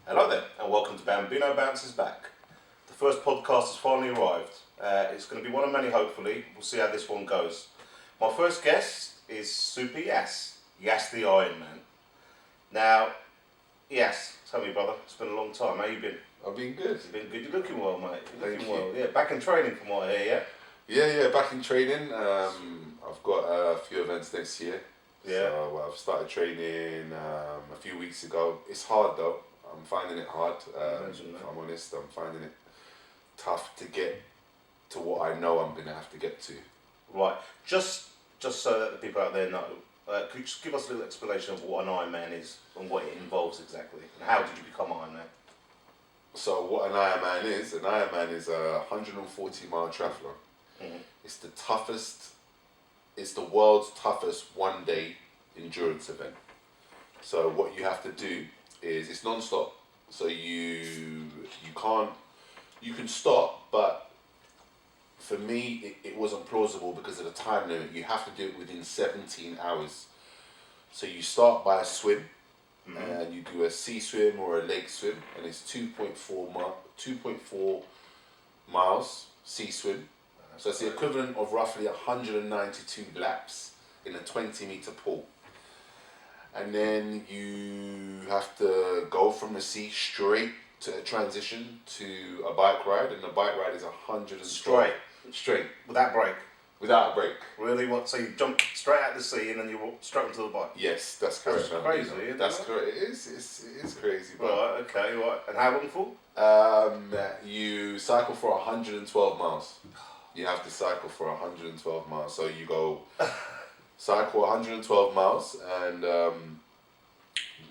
Hello there, and welcome to Bambino Bounces Back. The first podcast has finally arrived. It's going to be one of many, hopefully. We'll see how this one goes. My first guest is Super Yas, Yas the Ironman. Now, Yas, tell me, brother, it's been a long time. How you been? I've been good. You've been good. You're looking well, mate. You're looking Thank well. you. Yeah, back in training from what I hear, Yeah, back in training. I've got a few events next year. Yeah. So I've started training a few weeks ago. It's hard though. I'm finding it hard. If I'm honest, I'm finding it tough to get to what I know I'm going to have to get to. Right. Just so that the people out there know, could you just give us a little explanation of what an Ironman is and what it involves exactly? And how did you become Ironman? So what an Ironman is a 140-mile triathlon. Mm-hmm. It's the toughest, it's the world's toughest one-day endurance event. So what you have to do is it's non-stop. So you can stop, but for me it wasn't plausible because of the time limit. You have to do it within 17 hours. So you start by a swim, and you do a sea swim or a leg swim, and it's 2.4 miles sea swim. So it's the equivalent of roughly 192 laps in a 20-meter pool. And then you have to go from the sea straight to a transition to a bike ride, and the bike ride is 112. Straight. Without break? Without a break. Really? What? So you jump straight out the sea and then you walk straight onto the bike? Yes, that's correct. That's crazy, isn't That's it? correct. It is crazy. But Right, okay, right. And how long for? you cycle for 112 miles. You have to cycle for 112 miles. So you go cycle 112 miles, and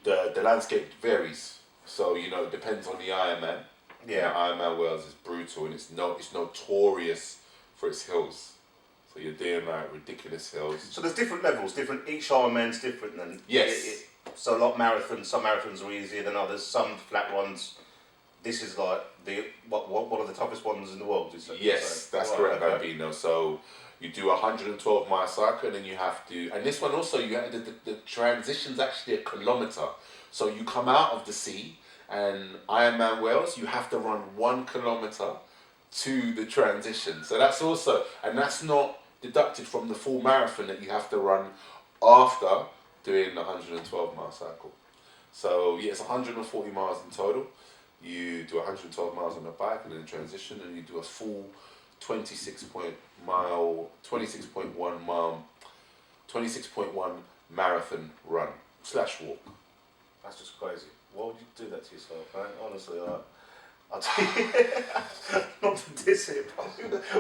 the landscape varies. So it depends on the Ironman. Yeah. Ironman Wales is brutal, and it's notorious for its hills. So you're doing like ridiculous hills. So there's different levels, each Ironman's different then? Yes. So a lot of marathons, some marathons are easier than others, some flat ones. This is like one of the toughest ones in the world, is that Yes, that's right, correct, okay. Bambino. So you do a 112-mile cycle, and then you have to, and this one also, the transition's actually a kilometre. So you come out of the sea, and Ironman Wales, you have to run 1 kilometre to the transition. So that's also, and that's not deducted from the full marathon that you have to run after doing the 112-mile cycle. So yeah, it's 140 miles in total. You do 112 miles on the bike and then transition, and you do a full 26.1 marathon run / walk. That's just crazy. Why would you do that to yourself, man? Honestly, I'll tell you, not to diss it, but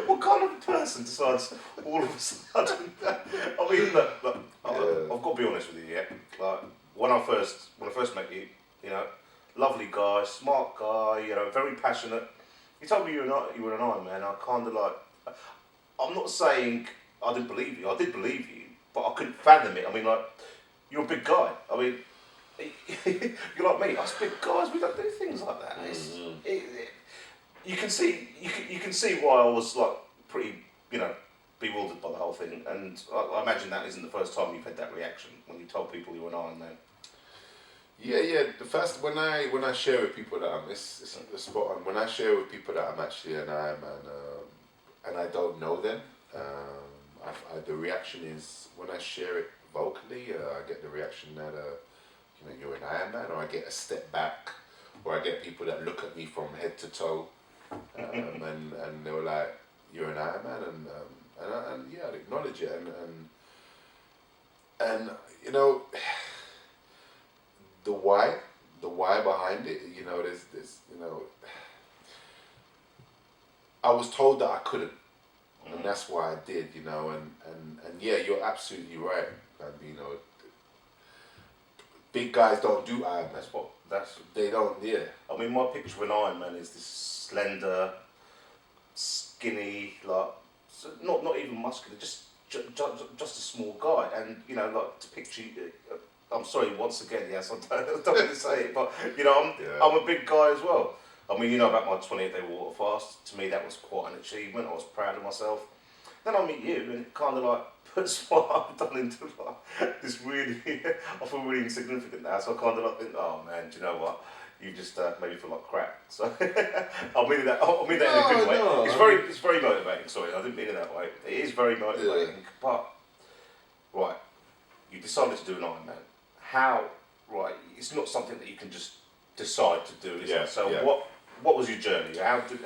what kind of person decides all of a sudden? I mean, look, I've got to be honest with you, yeah. Like when I first met you, lovely guy, smart guy, very passionate. You told me you were an Ironman. I kind of like. I'm not saying I didn't believe you. I did believe you, but I couldn't fathom it. I mean, like, you're a big guy. I mean, you're like me. Us big guys, we don't do things like that. You can see why I was like pretty, bewildered by the whole thing. And I imagine that isn't the first time you've had that reaction when you told people you were an Ironman. Yeah. The first when I share with people that I'm it's spot on. When I share with people that I'm actually an Ironman, and I don't know them, the reaction is when I share it vocally, I get the reaction that you're an Ironman, or I get a step back, or I get people that look at me from head to toe, and they were like, "You're an Ironman," and yeah, I'd acknowledge it, and the why behind it, there's I was told that I couldn't, and that's why I did, and yeah, you're absolutely right, big guys don't do Ironman. They don't. Yeah. I mean, my picture of an Ironman is this slender, skinny, like not even muscular, just a small guy, and like to picture. I'm sorry once again. Yes, I don't want to say it, but I'm a big guy as well. I mean, about my 28-day water fast. To me, that was quite an achievement. I was proud of myself. Then I meet you, and it kind of like puts what I've done into like this really, I feel really insignificant now. So I kind of like think, oh man, do you know what? you just made me feel like crap. So I mean that in a good way. No, It's very motivating. Sorry, I didn't mean it that way. It is very motivating. But right, you decided to do an Ironman. How? Right, it's not something that you can just decide to do, is it? So what was your journey? How did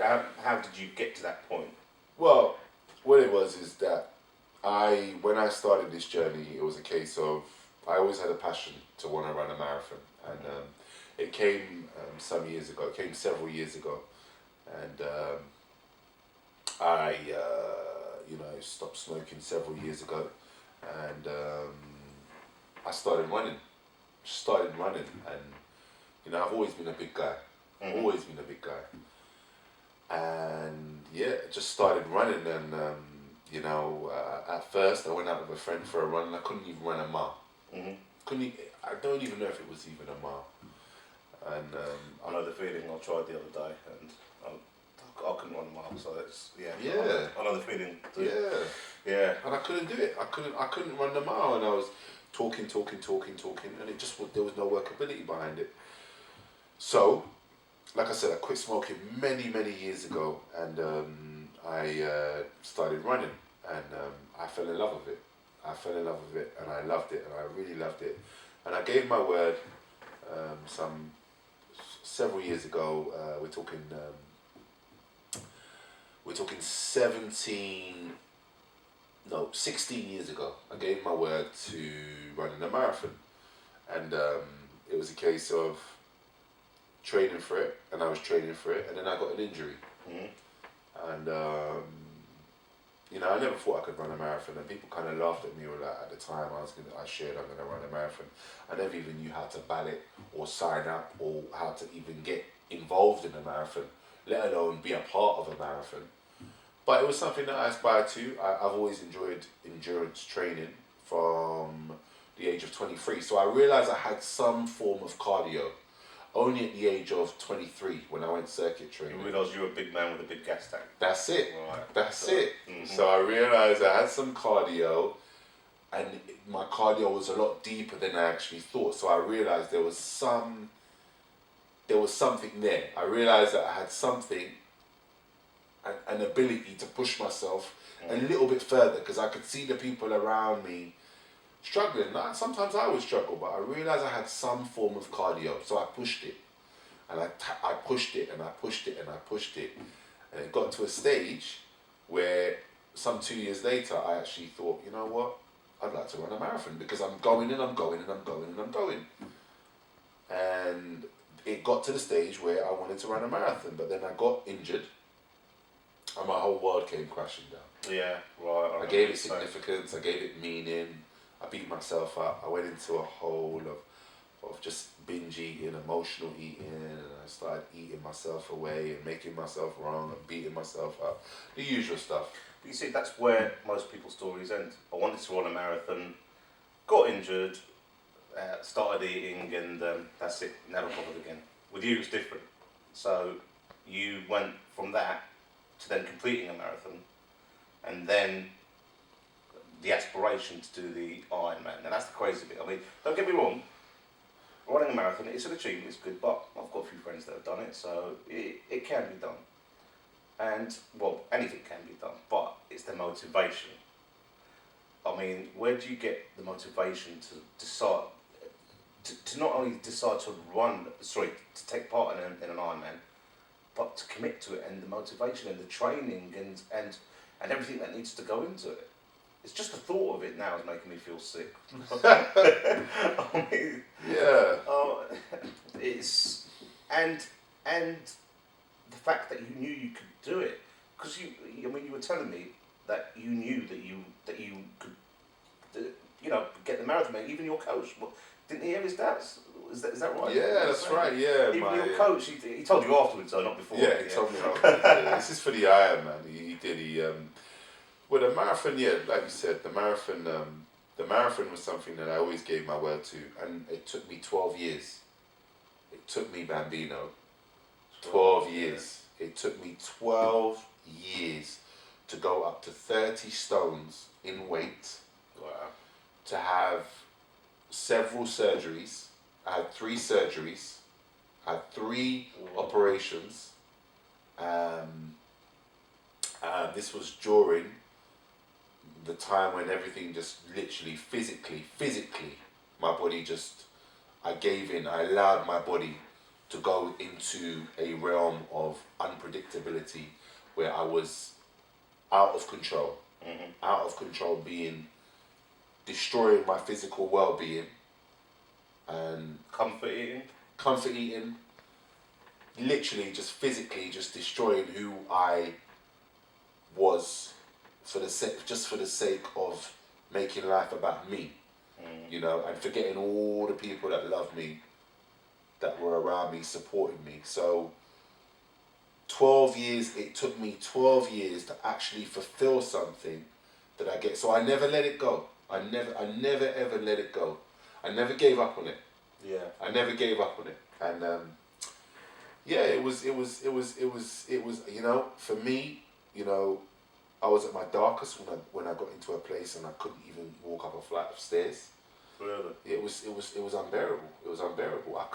you get to that point? Well, what it was is that when I started this journey, it was a case of I always had a passion to want to run a marathon, and it came some years ago. It came several years ago, and I stopped smoking several years ago, and I started running, and I've always been a big guy, always been a big guy, and just started running, and at first I went out with a friend for a run, and I couldn't even run a mile. I don't even know if it was even a mile. And I know the feeling. I tried the other day, and I couldn't run a mile. So it's I know the feeling. Yeah. And I couldn't do it. I couldn't run the mile, and I was talking, and it just there was no workability behind it. So, like I said, I quit smoking many years ago, and I started running, and I fell in love with it. And I loved it, and I really loved it. And I gave my word several years ago. We're talking 16 years ago. I gave my word to running a marathon, and it was a case of training for it, and I was training for it, and then I got an injury, and I never thought I could run a marathon, and people kind of laughed at me all that at the time. I shared I'm going to run a marathon. I never even knew how to ballot or sign up or how to even get involved in a marathon, let alone be a part of a marathon. But it was something that I aspired to. I've always enjoyed endurance training from the age of 23. So I realised I had some form of cardio only at the age of 23 when I went circuit training. You realised you were a big man with a big gas tank. That's it. Right. That's it. So I realised I had some cardio, and my cardio was a lot deeper than I actually thought. So I realised there was something there. I realised that I had something, an ability to push myself a little bit further, because I could see the people around me struggling. Sometimes I would struggle, but I realised I had some form of cardio, so I pushed it, and I pushed it, and I pushed it, and I pushed it, and it got to a stage where some 2 years later I actually thought, you know what, I'd like to run a marathon, because I'm going and I'm going and I'm going and I'm going, and it got to the stage where I wanted to run a marathon, but then I got injured, and my whole world came crashing down. Yeah, right. I gave it significance, I gave it meaning. I beat myself up. I went into a hole of just binge eating, emotional eating, and I started eating myself away and making myself wrong and beating myself up. The usual stuff. But you see, that's where most people's stories end. I wanted to run a marathon, got injured, started eating, and that's it, never bothered again. With you, it's different. So you went from that to then completing a marathon, and then the aspiration to do the Ironman. And that's the crazy bit. I mean, don't get me wrong, running a marathon, it's an achievement, it's good, but I've got a few friends that have done it, so it can be done. And, well, anything can be done, but it's the motivation. I mean, where do you get the motivation to decide, to not only decide to to take part in an Ironman, but to commit to it, and the motivation and the training and everything that needs to go into it? It's just the thought of it now is making me feel sick. I mean, it's and the fact that you knew you could do it, because you were telling me that you knew that you could, get the marathon. Even your coach, didn't he have his doubts? Is that right? Yeah, that's right. Yeah, even your coach, he told you afterwards, though, not before. Yeah, he told me afterwards. This is for the Ironman. He did. Well, the marathon, like you said, the marathon was something that I always gave my word to, and it took me 12 years. It took me, Bambino, 12 years. It took me 12 years to go up to 30 stones in weight. Wow. To have several surgeries. I had 3 surgeries. Had 3 operations. This was during the time when everything just literally physically, my body just, I gave in. I allowed my body to go into a realm of unpredictability where I was out of control. Out of control, being destroying my physical well-being and Comfort eating, literally just physically just destroying who I was for the sake of making life about me, you know, and forgetting all the people that love me, that were around me, supporting me. So 12 years, it took me 12 years to actually fulfill something that I get. So I never let it go. I never ever let it go. I never gave up on it. Yeah. I never gave up on it. And yeah, it was, you know, for me, you know, I was at my darkest when I got into a place and I couldn't even walk up a flight of stairs. Really? It was unbearable. It was unbearable. I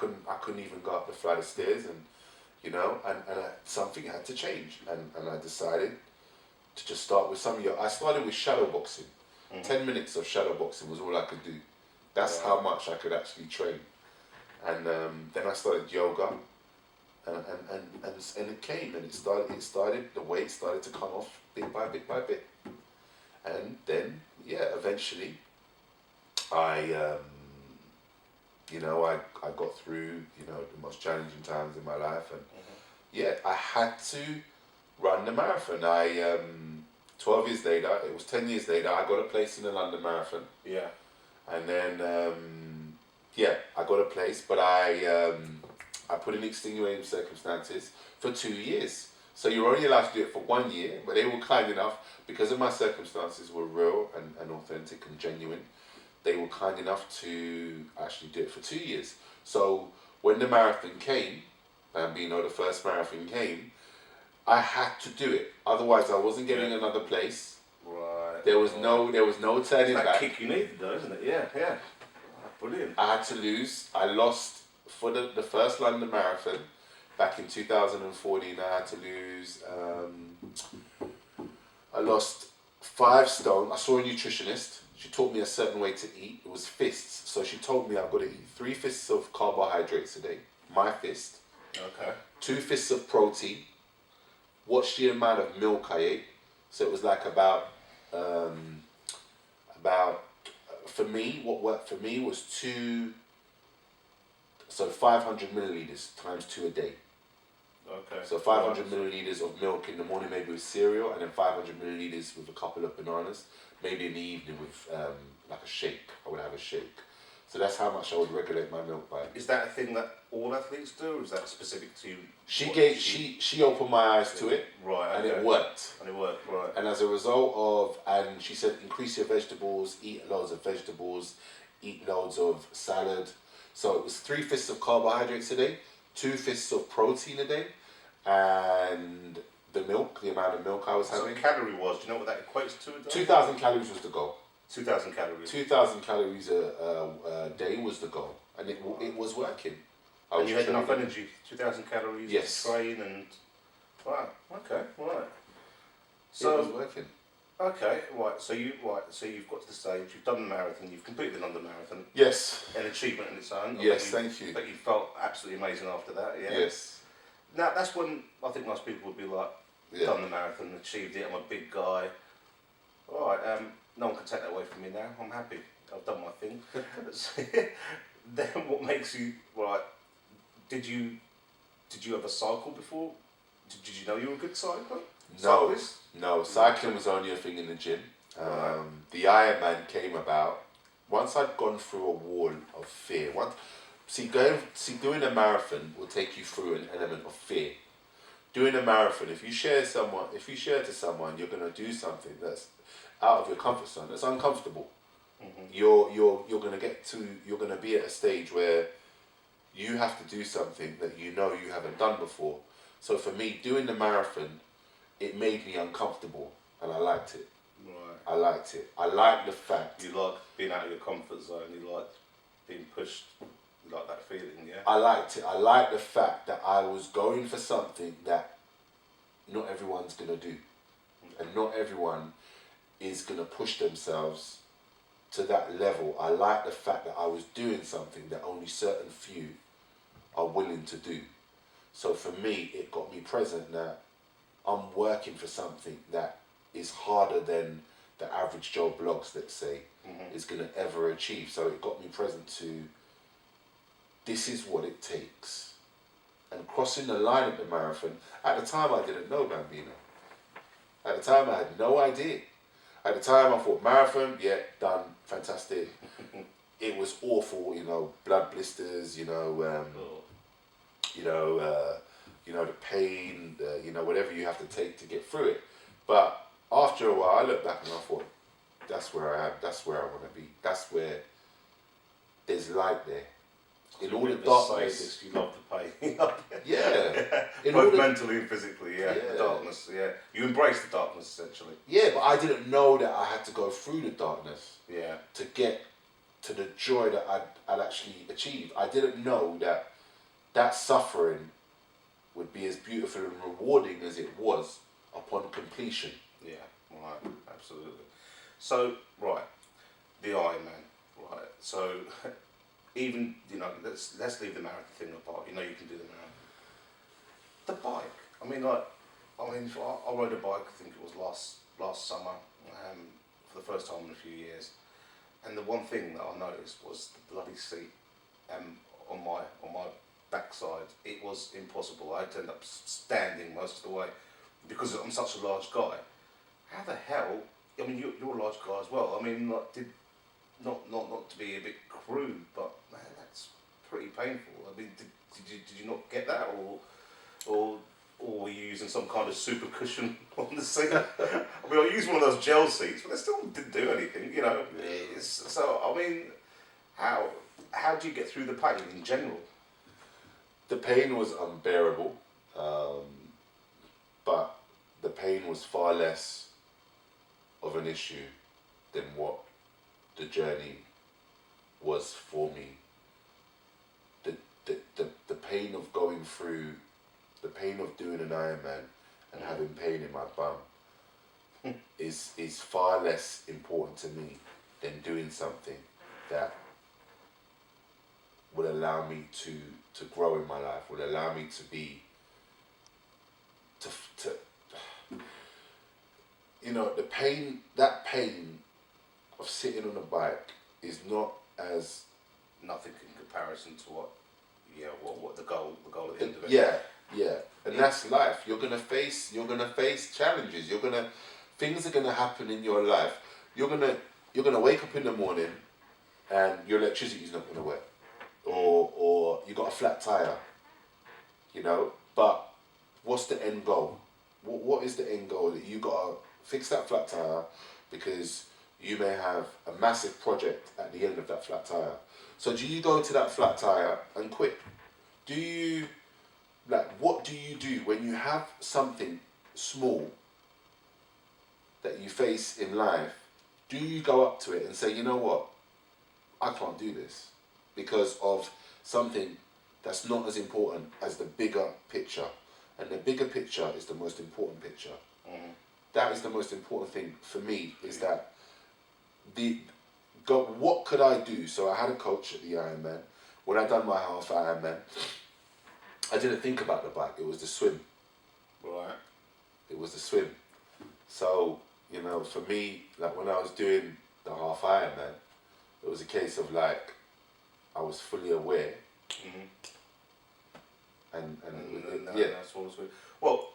couldn't even go up the flight of stairs, and you know, something had to change, and I decided to just start with I started with shadow boxing. 10 minutes of shadow boxing was all I could do. That's how much I could actually train. And then I started yoga, and it came, and it started, the weight started to come off bit by bit by bit. And then, yeah, eventually, I got through, you know, the most challenging times in my life, and yeah, I had to run the marathon. 12 years later, it was 10 years later, I got a place in the London Marathon. Yeah. And then, I got a place, but I put in extenuating circumstances for 2 years. So you're only allowed to do it for 1 year, but they were kind enough, because of my circumstances were real and authentic and genuine, they were kind enough to actually do it for 2 years. So when the marathon came, Bambino, the first marathon came, I had to do it. Otherwise, I wasn't getting another place. Right. There was no turning back. That kick you needed, though, isn't it? Yeah, yeah. Brilliant. I had to lose. I lost for the first London Marathon back in 2014. I had to lose. I lost 5 stone. I saw a nutritionist. She taught me a certain way to eat. It was fists. So she told me I've got to eat 3 fists of carbohydrates a day. My fist. Okay. 2 fists of protein. Watch the amount of milk I ate. So it was like about for me, what worked for me was 500 milliliters times 2 a day. Okay. So 500 milliliters of milk in the morning, maybe with cereal, and then 500 milliliters with a couple of bananas. Maybe in the evening with like a shake. I would have a shake. So that's how much I would regulate my milk by. Is that a thing that all athletes do, or is that specific to you? She opened my eyes to it, right, and it worked. And it worked, right. And as a result of, and she said, increase your vegetables, eat loads of vegetables, eat loads of salad. So it was 3 fists of carbohydrates a day, 2 fists of protein a day, and the amount of milk I was having. So calorie-wise, do you know what that equates to? 2,000 calories was the goal. 2,000 calories. 2,000 calories a day was the goal, and it was working. And you had enough energy, 2,000 calories yes. to train and... Wow, okay, right. So it was working. Okay, right, so you've got to the stage, you've done the marathon, you've completed the London Marathon. Yes. An achievement in its own. Yes, thank you. But you felt absolutely amazing after that, yeah? Yes. Now, that's when I think most people would be like, done the marathon, achieved it, I'm a big guy. Alright, no one can take that away from me now, I'm happy, I've done my thing. So, then what makes you, right, did you have a cycle before? Did you know you were a good cycler? No, cycling was only a thing in the gym. The Ironman came about once I'd gone through a wall of fear. Doing a marathon will take you through an element of fear. Doing a marathon, if you share to someone, you're going to do something that's out of your comfort zone. That's uncomfortable. Mm-hmm. You're going to be at a stage where you have to do something that you know you haven't done before. So for me, doing the marathon, it made me uncomfortable, and I liked it. Right. I liked it. I liked the fact. You like being out of your comfort zone. You like being pushed. You like that feeling, yeah. I liked it. I liked the fact that I was going for something that not everyone's going to do. And not everyone is going to push themselves to that level. I like the fact that I was doing something that only certain few are willing to do. So for me, it got me present that I'm working for something that is harder than the average Joe Blogs, let's say, is going to ever achieve. So it got me present to, this is what it takes. And crossing the line at the marathon, at the time I didn't know Bambino. At the time I had no idea. At the time I thought marathon, yeah, done, fantastic. It was awful, blood blisters, the pain, whatever you have to take to get through it. But after a while, I looked back and I thought, that's where I am. That's where I want to be. That's where there's light there. In all the darkness, you love the pain. Yeah. Both mentally and physically, yeah. The darkness, yeah. You embrace the darkness, essentially. Yeah, but I didn't know that I had to go through the darkness. Yeah. To get to the joy that I'd actually achieved. I didn't know that suffering would be as beautiful and rewarding as it was upon completion. Yeah, right, absolutely. So, right, the Ironman, right, so even, let's leave the marathon thing apart, you can do the marathon. The bike, I rode a bike, I think it was last summer, for the first time in a few years, and the one thing that I noticed was the bloody seat on my backside. It was impossible. I had to end up standing most of the way because I'm such a large guy. How the hell? I mean, you're a large guy as well. I mean, not to be a bit crude, but man, that's pretty painful. I mean, did you not get that, or were you using some kind of super cushion on the seat? I mean, I used one of those gel seats, but they still didn't do anything. So I mean, how do you get through the pain in general? The pain was unbearable, but the pain was far less of an issue than what the journey was for me. The pain of going through, the pain of doing an Ironman and having pain in my bum is far less important to me than doing something that would allow me to grow in my life, would allow me to be, that pain of sitting on a bike is not as... Nothing in comparison to what the goal at the end of it. Yeah. And that's life. You're gonna face challenges. Things are gonna happen in your life. You're gonna wake up in the morning and your electricity's not gonna work. Or you got a flat tire, but what's the end goal? What is the end goal? That you gotta fix that flat tire because you may have a massive project at the end of that flat tire. So do you go to that flat tire and quit? What do you do when you have something small that you face in life? Do you go up to it and say, you know what, I can't do this because of something that's not as important as the bigger picture? And the bigger picture is the most important picture. Mm-hmm. That is the most important thing for me, is that what could I do? So I had a coach at the Ironman. When I done my half Ironman, I didn't think about the bike, it was the swim. Right. It was the swim. So, for me, when I was doing the half Ironman, it was a case of I was fully aware. Mm-hmm. And that's all sweet. Well,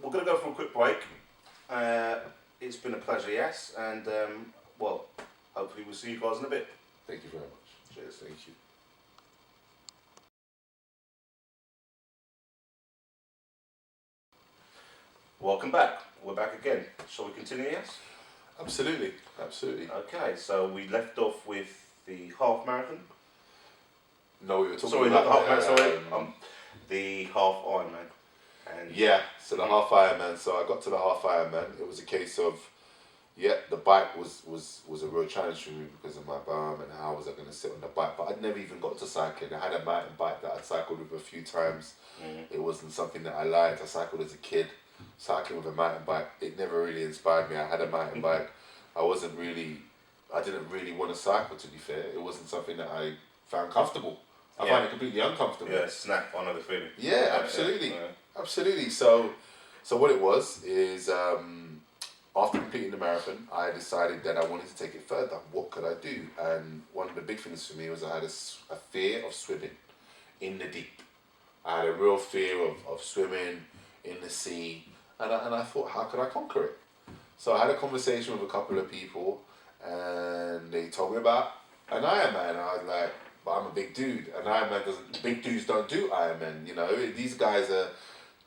we're going to go for a quick break. It's been a pleasure, Yas, and hopefully we'll see you guys in a bit. Thank you very much. Cheers. Thank you. Welcome back. We're back again. Shall we continue, Yas? Absolutely. Okay, so we left off with the half marathon. No, we were talking Sorry, about... not the half marathon, the half Ironman. So the half Ironman. So I got to the half Ironman. It was a case of yeah, the bike was a real challenge for me because of my bum and how was I going to sit on the bike. But I'd never even got to cycling. I had a mountain bike that I'd cycled with a few times. It wasn't something that I liked. I cycled as a kid. Cycling with a mountain bike, it never really inspired me. I had a mountain bike. I didn't really want to cycle, to be fair. It wasn't something that I found comfortable. I found it completely uncomfortable. Yeah, snap, I know the feeling. Yeah, absolutely. Absolutely. So what it was is, after completing the marathon, I decided that I wanted to take it further. What could I do? And one of the big things for me was I had a fear of swimming in the deep. I had a real fear of swimming in the sea, and I thought, how could I conquer it? So I had a conversation with a couple of people, and they told me about an Ironman. I was like, but I'm a big dude, and big dudes don't do Ironman, you know. These guys are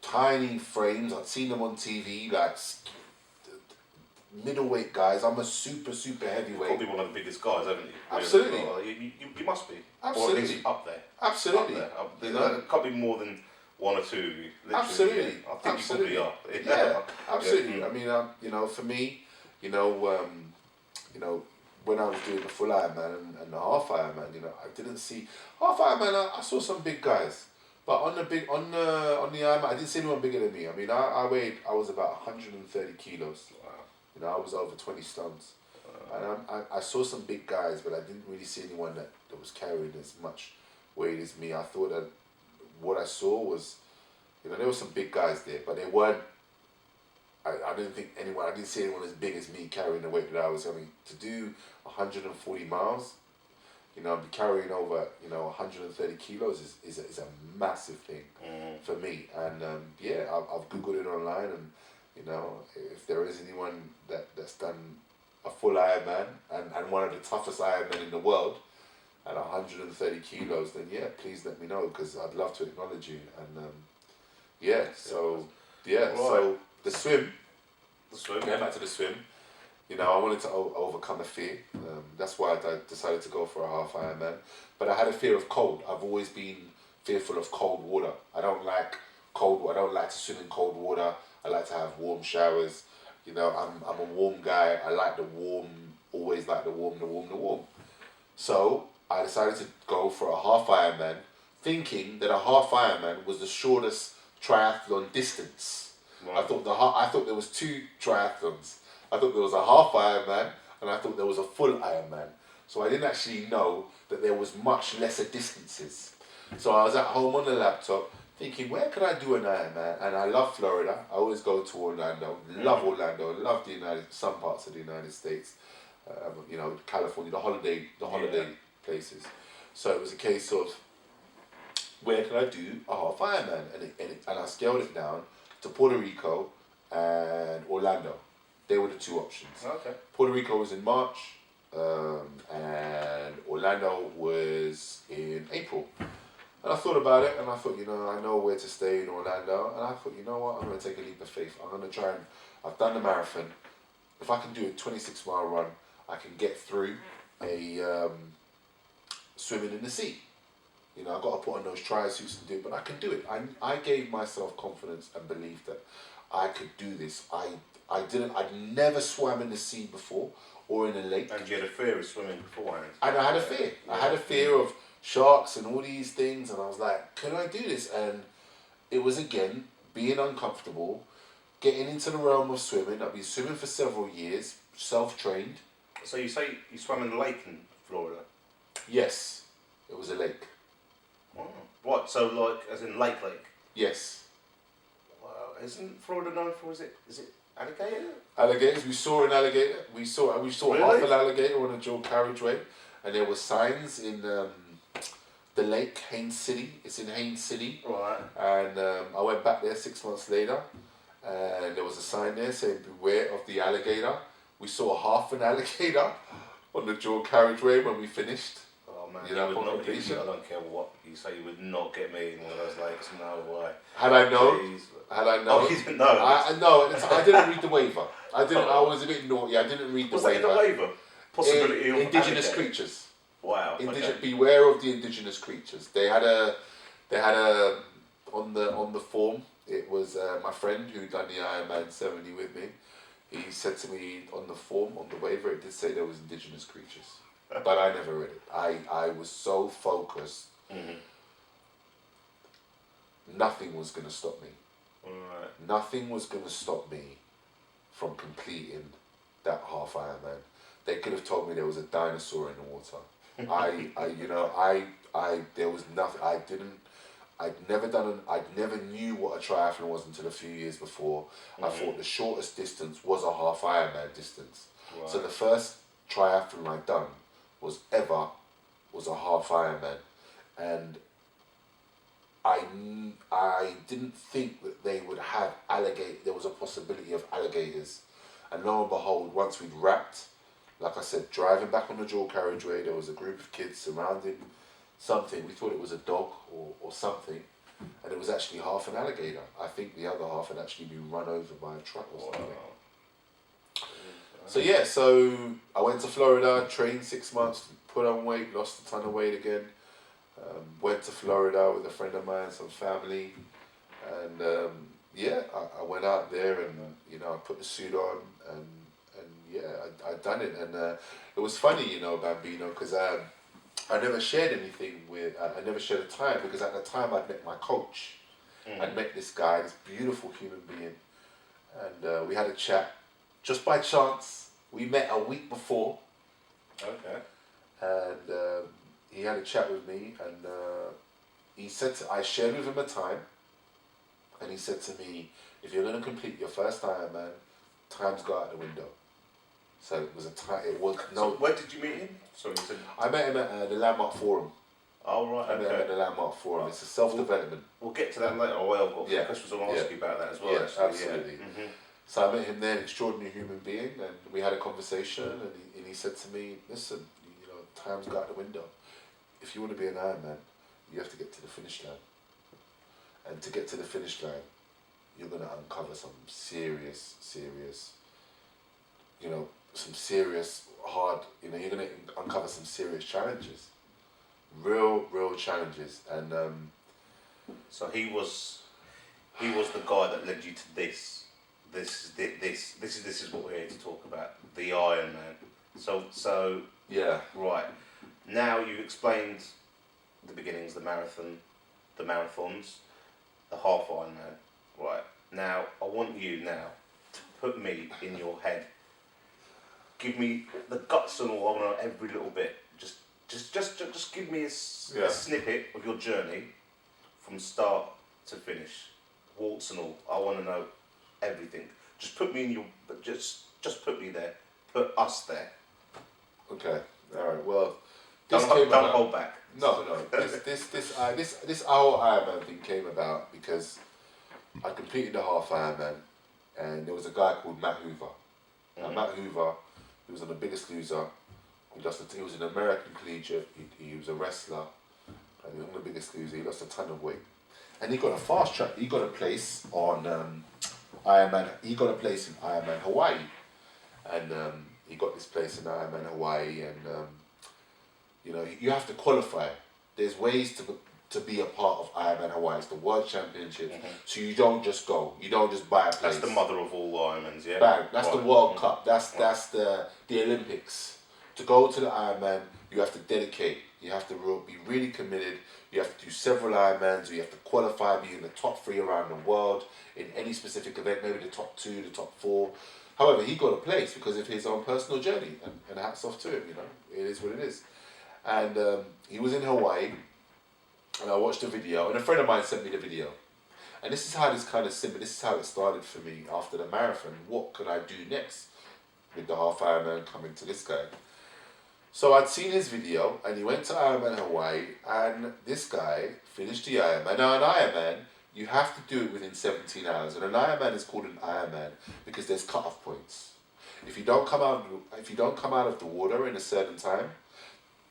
tiny frames. I'd seen them on TV, like middleweight guys. I'm a super heavyweight. Probably one of the biggest guys, haven't you? Absolutely. You must be. Absolutely. Or at least up there. Absolutely. Up there. There can't be more than one or two of you. Literally. Absolutely. Yeah. I think Absolutely. you probably are. Yeah, absolutely. Yeah. I mean, you know, for me, you know, when I was doing the full Ironman and the half Ironman, you know, I didn't see half Ironman. I saw some big guys, but on the Ironman, I didn't see anyone bigger than me. I mean, I was about 130 kilos. Wow. You know, I was over 20 stones. And I saw some big guys, but I didn't really see anyone that was carrying as much weight as me. I thought that what I saw was, you know, there were some big guys there, but they weren't, I didn't see anyone as big as me carrying the weight that I was having. To do 140 miles, you know, be carrying over, you know, 130 kilos is a massive thing for me. And yeah, I've Googled it online, and you know, if there is anyone that's done a full Ironman and one of the toughest Ironmen in the world at 130 kilos, then yeah, please let me know, because I'd love to acknowledge you. And so the swim. Going back to the swim, you know, I wanted to overcome a fear. That's why I decided to go for a half Ironman. But I had a fear of cold. I've always been fearful of cold water. I don't like cold water. I don't like to swim in cold water. I like to have warm showers. You know, I'm a warm guy. I like the warm, always like the warm. So I decided to go for a half Ironman, thinking that a half Ironman was the shortest triathlon distance. Right. I thought there was two triathlons. I thought there was a half Ironman, and I thought there was a full Ironman. So I didn't actually know that there was much lesser distances. So I was at home on the laptop thinking, where could I do an Ironman? And I love Florida. I always go to Orlando. Love Orlando. Love some parts of the United States. You know, California, the holiday places. So it was a case of, where could I do a half Ironman? And I scaled it down to Puerto Rico and Orlando. They were the two options. Okay. Puerto Rico was in March, and Orlando was in April. And I thought about it, and I thought, you know, I know where to stay in Orlando, and I thought, you know what, I'm going to take a leap of faith. I'm going to try and, I've done the marathon. If I can do a 26-mile run, I can get through a swimming in the sea. You know, I've got to put on those tri-suits and do it, but I can do it. I gave myself confidence and belief that I could do this. I'd never swam in the sea before or in a lake. And you had a fear of swimming beforehand. And I had a fear. Yeah. I had a fear of sharks and all these things, and I was like, can I do this? And it was, again, being uncomfortable, getting into the realm of swimming. I've been swimming for several years, self-trained. So you say you swam in the lake in Florida? Yes, it was a lake. Oh. What, so like, as in Lake? Yes. Wow, isn't Florida known for, is it alligator? Alligators, we saw an alligator. We saw Really? half an alligator on a dual carriageway, and there were signs in the lake, Haines City. It's in Haines City. Right. And I went back there 6 months later, and there was a sign there saying, beware of the alligator. We saw half an alligator on the dual carriageway when we finished. Oh man, you know, completion. I don't care what you say, you would not get me in one of those lakes. No way. Had I known, Oh, you didn't know? I didn't read the waiver. I was a bit naughty. I didn't read the waiver. Was that in the waiver? Possibility of indigenous creatures. Wow. Okay. Beware of the indigenous creatures. They had a on the form. It was my friend who done the Ironman 70 with me. he said to me on the form, on the waiver, it did say there was indigenous creatures. But I never read it. I was so focused, nothing was going to stop me. Right. Nothing was going to stop me from completing that half Ironman. They could have told me there was a dinosaur in the water. There was nothing. I'd never knew what a triathlon was until a few years before. I thought the shortest distance was a half Ironman distance. Right. So the first triathlon I'd done was a half Ironman, and I didn't think that they would have there was a possibility of alligators. And lo and behold, once we'd wrapped, like I said, driving back on the dual carriageway, there was a group of kids surrounding something. We thought it was a dog or something, and it was actually half an alligator. I think the other half had actually been run over by a truck or something. So yeah, so I went to Florida, trained 6 months, put on weight, lost a ton of weight again. Went to Florida with a friend of mine, some family, and I went out there and I put the suit on and I done it, and it was funny, Bambino, because I never shared anything I never shared a time, because at the time I'd met my coach. I'd met this guy, this beautiful human being, and we had a chat. Just by chance, we met a week before. Okay. And he had a chat with me, and he said I shared with him a time, and he said to me, if you're going to complete your first Ironman, times go out the window. So it was a time. It was no. So where did you meet him? Sorry, you said. I met him at the Landmark Forum. Oh right. I met him at the Landmark Forum. Right. It's a self-development. We'll get to that later. Oh, well, I've got a few questions I want to ask you about that as well. Yeah, actually. absolutely. Yeah. So I met him there, an extraordinary human being, and we had a conversation, and he said to me, listen, time's go out the window. If you want to be an Ironman, you have to get to the finish line. And to get to the finish line, you're going to uncover some serious, some serious hard, you're going to uncover some serious challenges. Real challenges. And so he was the guy that led you to this. This is what we're here to talk about. The Ironman. So yeah. Right. Now you've explained the beginnings, the marathon, the marathons, the half Ironman. Right. Now I want you now to put me in your head. Give me the guts and all. I want to know every little bit. Just give me a snippet of your journey from start to finish, warts and all. I want to know everything. Just put me in your. Just put me there. Put us there. Okay. All right. Well, don't hold back. No. This whole Ironman thing came about because I completed the half Ironman, and there was a guy called Matt Hoover. Now Matt Hoover, he was on The Biggest Loser. He was an American collegiate. He was a wrestler, and he was on The Biggest Loser. He lost a ton of weight, and he got a fast track. He got a place on Ironman. He got a place in Ironman Hawaii, and he got this place in Ironman Hawaii, and you have to qualify. There's ways to be a part of Ironman Hawaii. It's the World Championship, so you don't just go. You don't just buy a place. That's the mother of all Ironmans, yeah. Bang. That's the World Cup. That's the Olympics. To go to the Ironman, you have to dedicate. You have to be really committed. You have to do several Ironmans. You have to qualify, be in the top 3 around the world in any specific event, maybe the top 2, the top 4. However, he got a place because of his own personal journey, and hats off to him. It is what it is. And he was in Hawaii, and I watched the video, and a friend of mine sent me the video. And this is how this kind of simple. This is how it started for me after the marathon. What could I do next with the half Ironman coming to this guy? So I'd seen his video, and he went to Ironman Hawaii, and this guy finished the Ironman. Now, an Ironman, you have to do it within 17 hours, and an Ironman is called an Ironman because there's cut-off points. If you don't come out of the water in a certain time,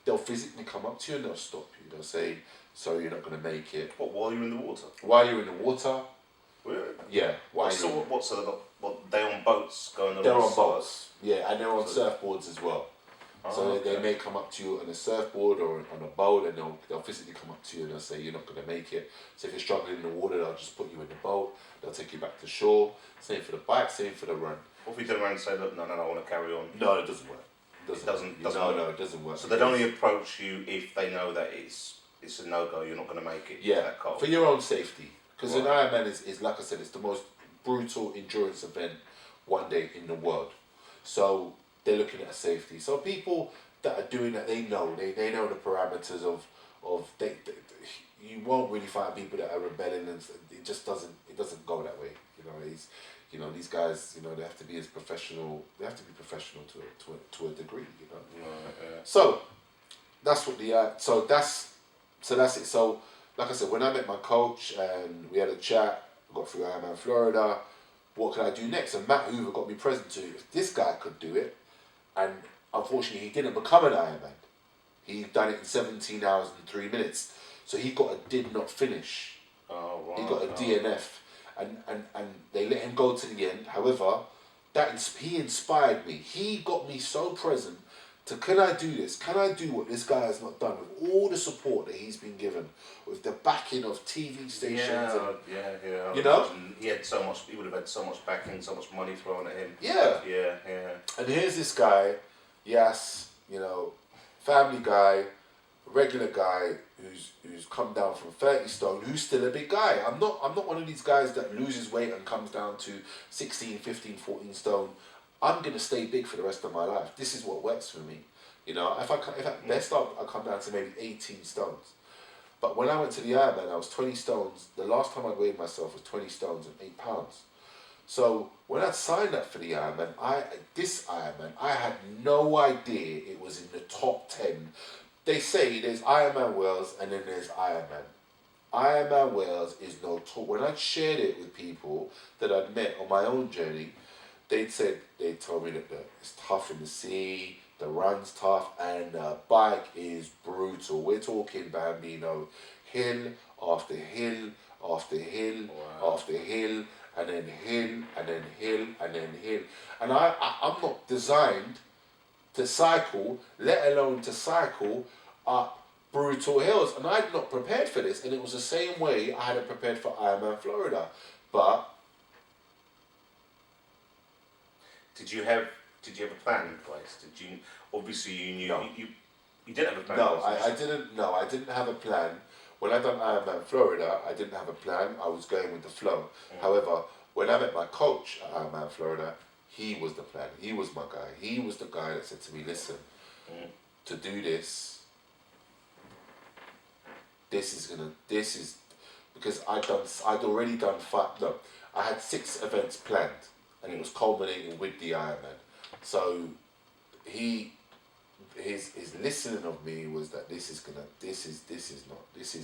they'll physically come up to you and they'll stop you. They'll say, "Sorry, you're not going to make it." What, while you're in the water? While you're in the water. Really? Yeah. So they on boats going along? They're on boats. Yeah, and they're on surfboards as well. So they may come up to you on a surfboard or on a boat, and they'll physically come up to you and they'll say you're not going to make it. So if you're struggling in the water, they'll just put you in the boat. They'll take you back to shore. Same for the bike, same for the run. What if we turn around and say, look, no, I want to carry on? No, it doesn't work. It doesn't work. No, it doesn't work. So they'd only approach you if they know that it's a no-go, you're not going to make it. Yeah, that cold. for your own safety. Because an Ironman is, like I said, it's the most brutal endurance event one day in the world. So they're looking at safety. So people that are doing that, they know the parameters of you won't really find people that are rebelling, and it doesn't go that way. These guys, they have to be as professional. They have to be professional to a degree. So that's what that's it. So like I said, when I met my coach and we had a chat, got through Ironman Florida. What can I do next? And Matt Hoover got me present to, if this guy could do it, and unfortunately he didn't become an Ironman. He done it in 17 hours and 3 minutes. So he got a did not finish. Oh, right. He got a DNF. And they let him go to the end. However, he inspired me. He got me so present to, can I do this? Can I do what this guy has not done? With all the support that he's been given, with the backing of TV stations. Yeah. He had so much. He would have had so much backing, so much money thrown at him. Yeah. And here's this guy, Yas, family guy, regular guy who's come down from 30 stone, who's still a big guy. I'm not one of these guys that loses weight and comes down to 16, 15, 14 stone. I'm going to stay big for the rest of my life. This is what works for me. If at best I come down to maybe 18 stones. But when I went to the Ironman, I was 20 stones. The last time I weighed myself was 20 stones and 8 pounds. So when I signed up for the Ironman, I had no idea it was in the top 10. They say there's Ironman Wales and then there's Ironman. Ironman Wales is no talk. When I shared it with people that I'd met on my own journey, they told me that it's tough in the sea, the run's tough, and the bike is brutal. We're talking Bambino, hill after hill after hill after hill, and then hill and then hill and then hill. And I'm not designed to cycle, let alone to cycle up brutal hills. And I'd not prepared for this, and it was the same way I hadn't prepared for Ironman Florida. But Did you have a plan in place? Obviously you knew. No. You didn't have a plan. No, I didn't have a plan. When I done Ironman Florida, I didn't have a plan. I was going with the flow. However, when I met my coach at Ironman Florida, he was the plan. He was my guy. He was the guy that said to me, listen, to do this is because I'd already done I had 6 events planned, and it was culminating with the Ironman. So his listening of me was that this is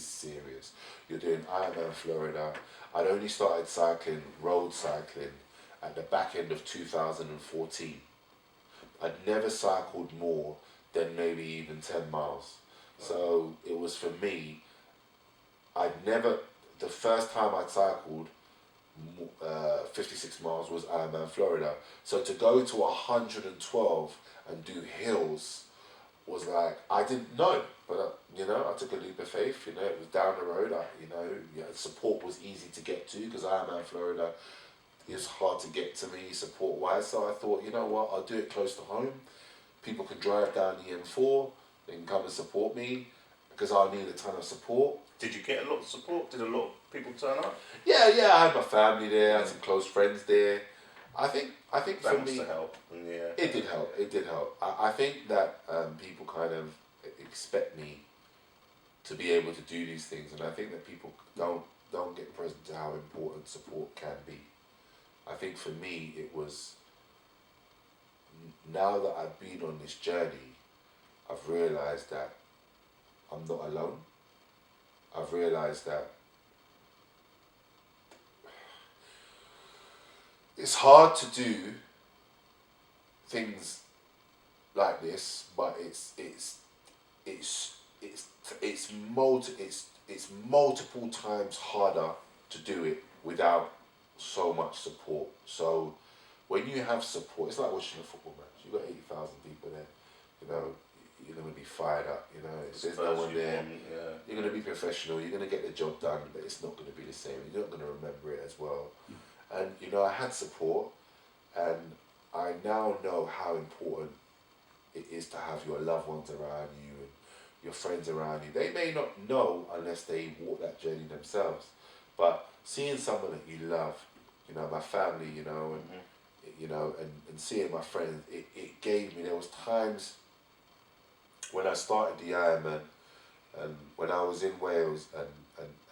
serious. You're doing Ironman Florida. I'd only started road cycling at the back end of 2014. I'd never cycled more than maybe even 10 miles. So it was, for me, the first time I'd cycled 56 miles was Ironman Florida. So to go to 112 and do hills was like, I didn't know, but I took a leap of faith. It was down the road. Support was easy to get to because Ironman Florida is hard to get to me support wise. So I thought, you know what, I'll do it close to home. People can drive down the M4. They can come and support me because I'll need a ton of support. Did you get a lot of support? Did a lot of people turn up? Yeah, I had my family there. I had some close friends there. I think that for must me, have helped. Yeah. It did help. I think that people kind of expect me to be able to do these things, and I think that people don't get present to how important support can be. I think for me, it was, now that I've been on this journey, I've realised that I'm not alone. I've realised that it's hard to do things like this, but it's multiple times harder to do it without so much support. So when you have support, it's like watching a football match. You've got 80,000 people there. you know, you're going to be fired up, you know. If there's no Suppose one you there, want, yeah. you're going to be professional, you're going to get the job done, but it's not going to be the same. You're not going to remember it as well. And, you know, I had support, and I now know how important it is to have your loved ones around you and your friends around you. They may not know unless they walk that journey themselves, but seeing someone that you love, you know, my family, you know, and you know, and seeing my friends, it gave me. There was times when I started the Ironman, and when I was in Wales, and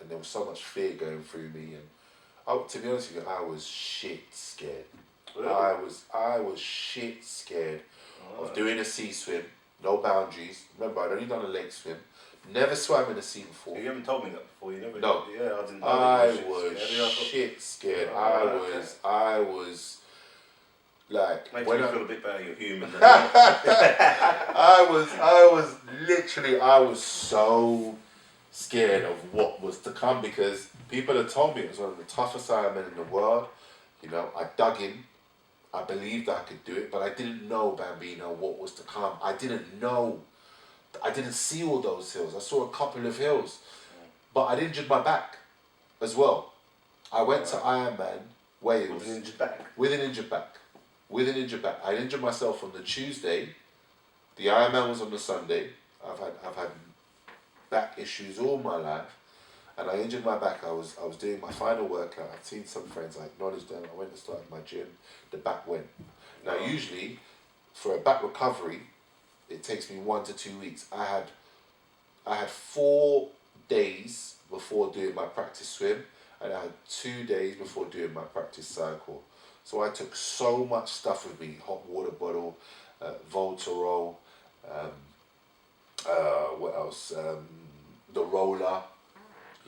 there was so much fear going through me, and to be honest with you, I was shit scared. Really? I was shit scared of doing a sea swim, no boundaries. Remember, I'd only done a lake swim, never swam in the sea before. You haven't told me that before. You never. No. Yeah, I didn't know. I that you were was shit scared. shit scared. Oh, I was like makes when me I feel a bit better. You're human. I was literally, I was so scared of what was to come, because people had told me it was one of the toughest Ironmen in the world. You know, I dug in. I believed I could do it, but I didn't know, Bambino, what was to come. I didn't know. I didn't see all those hills. I saw a couple of hills, but I'd injured my back as well. I went to Ironman Wales With an injured back. with an injured back. With an injured back. I injured myself on the Tuesday. The Ironman was on the Sunday. I've had back issues all my life, and I injured my back. I was doing my final workout. I'd seen some friends. I acknowledged them. I went and started my gym. The back went. Now usually, for a back recovery, it takes me 1 to 2 weeks. I had 4 days before doing my practice swim, and I had 2 days before doing my practice cycle. So I took so much stuff with me: hot water bottle, Voltarol, what else? The roller,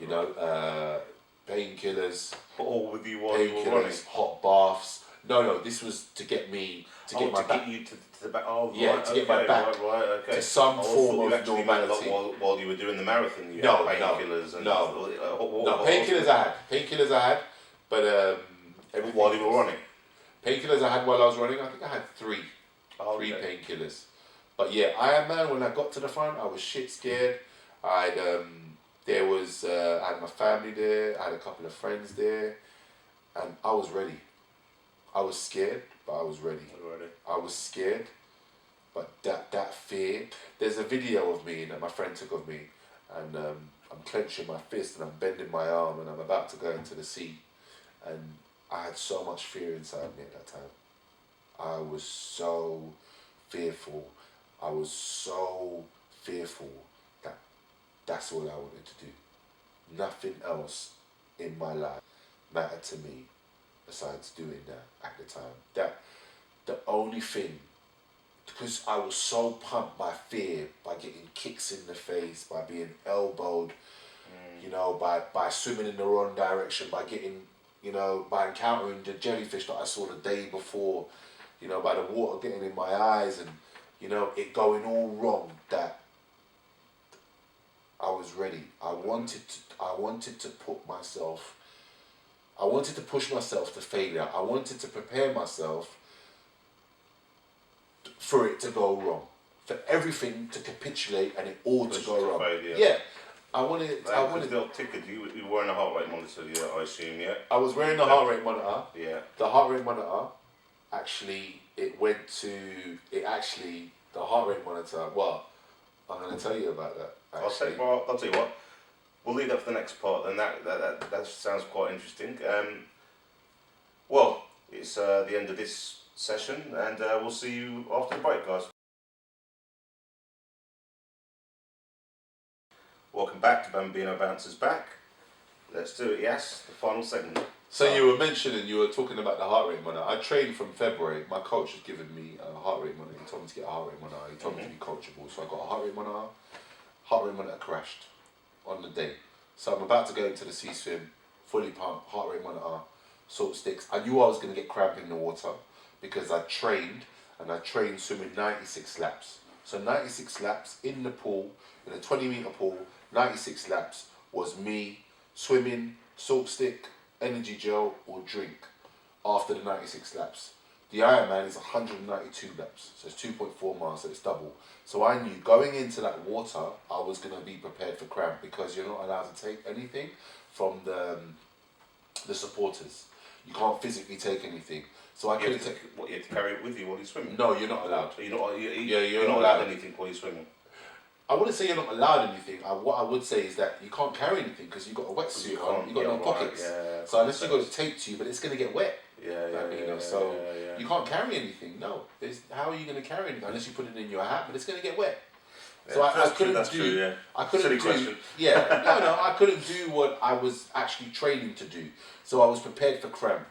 you know, painkillers. All with you while you were running. Painkillers, hot baths. No, this was to get me to get my back. Get you to the back. Oh, Yeah, right, to get my back okay. to some I form thought you of actually meant, normality. like, while you were doing the marathon, you No, had painkillers and no. hot water No, painkillers I had, but everything while you were running. Painkillers I had while I was running. I think I had three Okay. painkillers. But yeah, Ironman. When I got to the front, I was shit scared. I had my family there. I had a couple of friends there, and I was ready. I was scared, but I was ready. I was scared, but that fear. There's a video of me that my friend took of me, and I'm clenching my fist and I'm bending my arm and I'm about to go into the sea, and I had so much fear inside me at that time. I was so fearful. I was so fearful that that's all I wanted to do. Nothing else in my life mattered to me besides doing that at the time. That the only thing, because I was so pumped by fear, by getting kicks in the face, by being elbowed, you know, by swimming in the wrong direction, by getting, you know, by encountering the jellyfish that I saw the day before, you know, by the water getting in my eyes and, you know, it going all wrong, that I was ready. I wanted to push myself to failure. I wanted to prepare myself for it to go wrong, for everything to capitulate and it all to go wrong. Failure. Yeah, I wanted. They'll ticket you. You were wearing a heart rate monitor, yeah, I assume, yeah. I was wearing the heart rate monitor. Yeah. The heart rate monitor, actually, the heart rate monitor. Well, I'm going to tell you about that. I'll tell you what. We'll leave that for the next part. Then that sounds quite interesting. Well, it's the end of this session, and we'll see you after the break, guys. Welcome back to Bambino Bounces Back. Let's do it, Yas. The final segment. So you were talking about the heart rate monitor. I trained from February. My coach has given me a heart rate monitor. He told me to get a heart rate monitor. He told me to be coachable. So I got a heart rate monitor. Heart rate monitor crashed on the day. So I'm about to go into the sea swim, fully pumped, heart rate monitor, salt sticks. I knew I was going to get cramp in the water because I trained swimming 96 laps. So 96 laps in the pool, in a 20-meter pool, 96 laps was me swimming, salt stick, energy gel or drink after the 96 laps. The Ironman is 192 laps, so it's 2.4 miles, so it's double. So I knew going into that water, I was going to be prepared for cramp because you're not allowed to take anything from the supporters. You can't physically take anything. So I couldn't take. What, you have to carry it with you while you're swimming? No, you're not allowed. You're not allowed anything while you're swimming. I wouldn't say you're not allowed anything. What I would say is that you can't carry anything because you've got a wetsuit on, you've got no pockets. Yeah, so unless you've got it taped to you, but it's going to get wet. So yeah. you can't carry anything. No, how are you going to carry anything unless you put it in your hat? But it's going to get wet. Yeah, so I couldn't that's do. True, yeah. I couldn't Silly do. question. Yeah, no, I couldn't do what I was actually training to do. So I was prepared for cramp.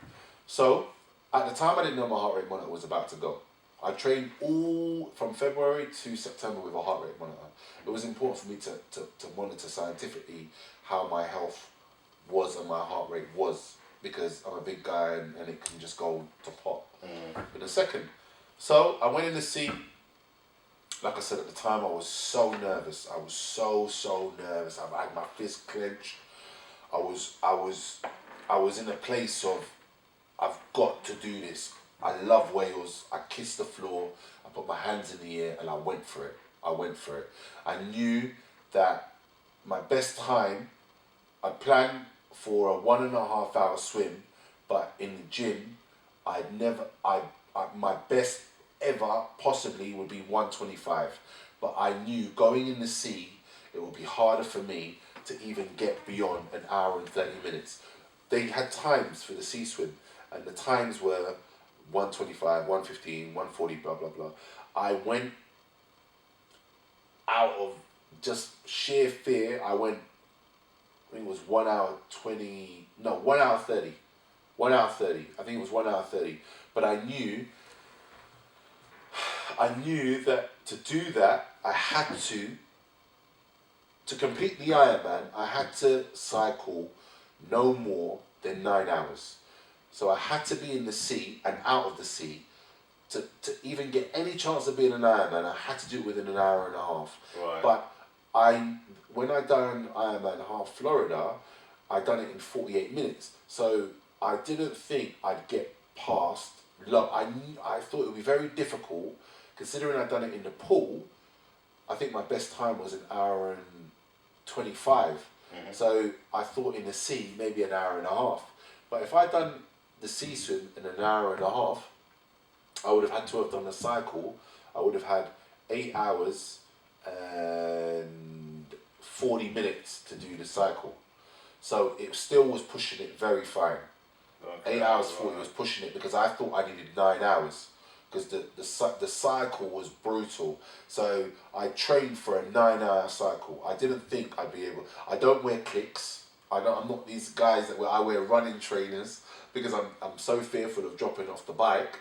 So at the time, I didn't know my heart rate monitor was about to go. I trained all from February to September with a heart rate monitor. It was important for me to monitor scientifically how my health was and my heart rate was, because I'm a big guy and it can just go to pot in a second. So I went in the sea. Like I said, at the time I was so nervous. I was so nervous. I had my fist clenched. I was in a place of, I've got to do this. I love Wales. I kissed the floor. I put my hands in the air and I went for it. I knew that my best time, I planned for a 1.5 hour swim, but in the gym, my best ever possibly would be 1:25. But I knew going in the sea, it would be harder for me to even get beyond an hour and 30 minutes. They had times for the sea swim, and the times were 1:25, 1:15, 1:40, blah, blah, blah. I went out of just sheer fear. I think it was 1 hour 20, no, 1 hour 30. 1 hour 30. I think it was 1 hour 30. But I knew that to do that, I had to complete the Ironman, I had to cycle no more than 9 hours. So I had to be in the sea and out of the sea to even get any chance of being an Ironman. I had to do it within an hour and a half. Right. But when I done Ironman Half Florida, I done it in 48 minutes. So I didn't think I'd get past. I thought it would be very difficult, considering I'd done it in the pool. I think my best time was an hour and 25. Mm-hmm. So I thought in the sea, maybe an hour and a half. But if I'd done the sea swim in an hour and a half, I would have had to have done a cycle. I would have had 8 hours and 40 minutes to do the cycle. So it still was pushing it very fine. Okay, 8 hours 40 was pushing it because I thought I needed 9 hours because the cycle was brutal. So I trained for a 9-hour cycle. I didn't think I'd be able. I don't wear clicks. I'm not these guys that I wear running trainers because I'm so fearful of dropping off the bike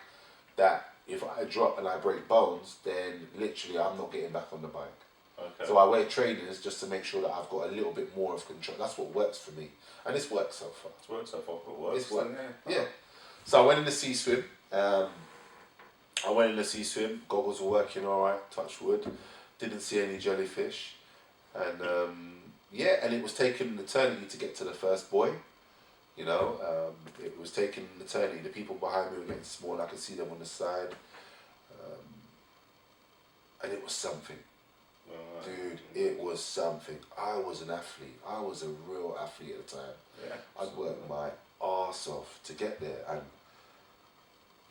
that if I drop and I break bones, then literally I'm not getting back on the bike. Okay. So I wear trainers just to make sure that I've got a little bit more of control. That's what works for me. And it's worked so far. It's worked so far. It works. It's worked. Yeah. So I went in the sea swim. Goggles were working all right, touch wood. Didn't see any jellyfish. And and it was taking an eternity to get to the first buoy. You know, it was taking an eternity. The people behind me were getting small. I could see them on the side. And it was something. Dude, it was something. I was an athlete. I was a real athlete at the time. Yeah, I'd worked my arse off to get there, and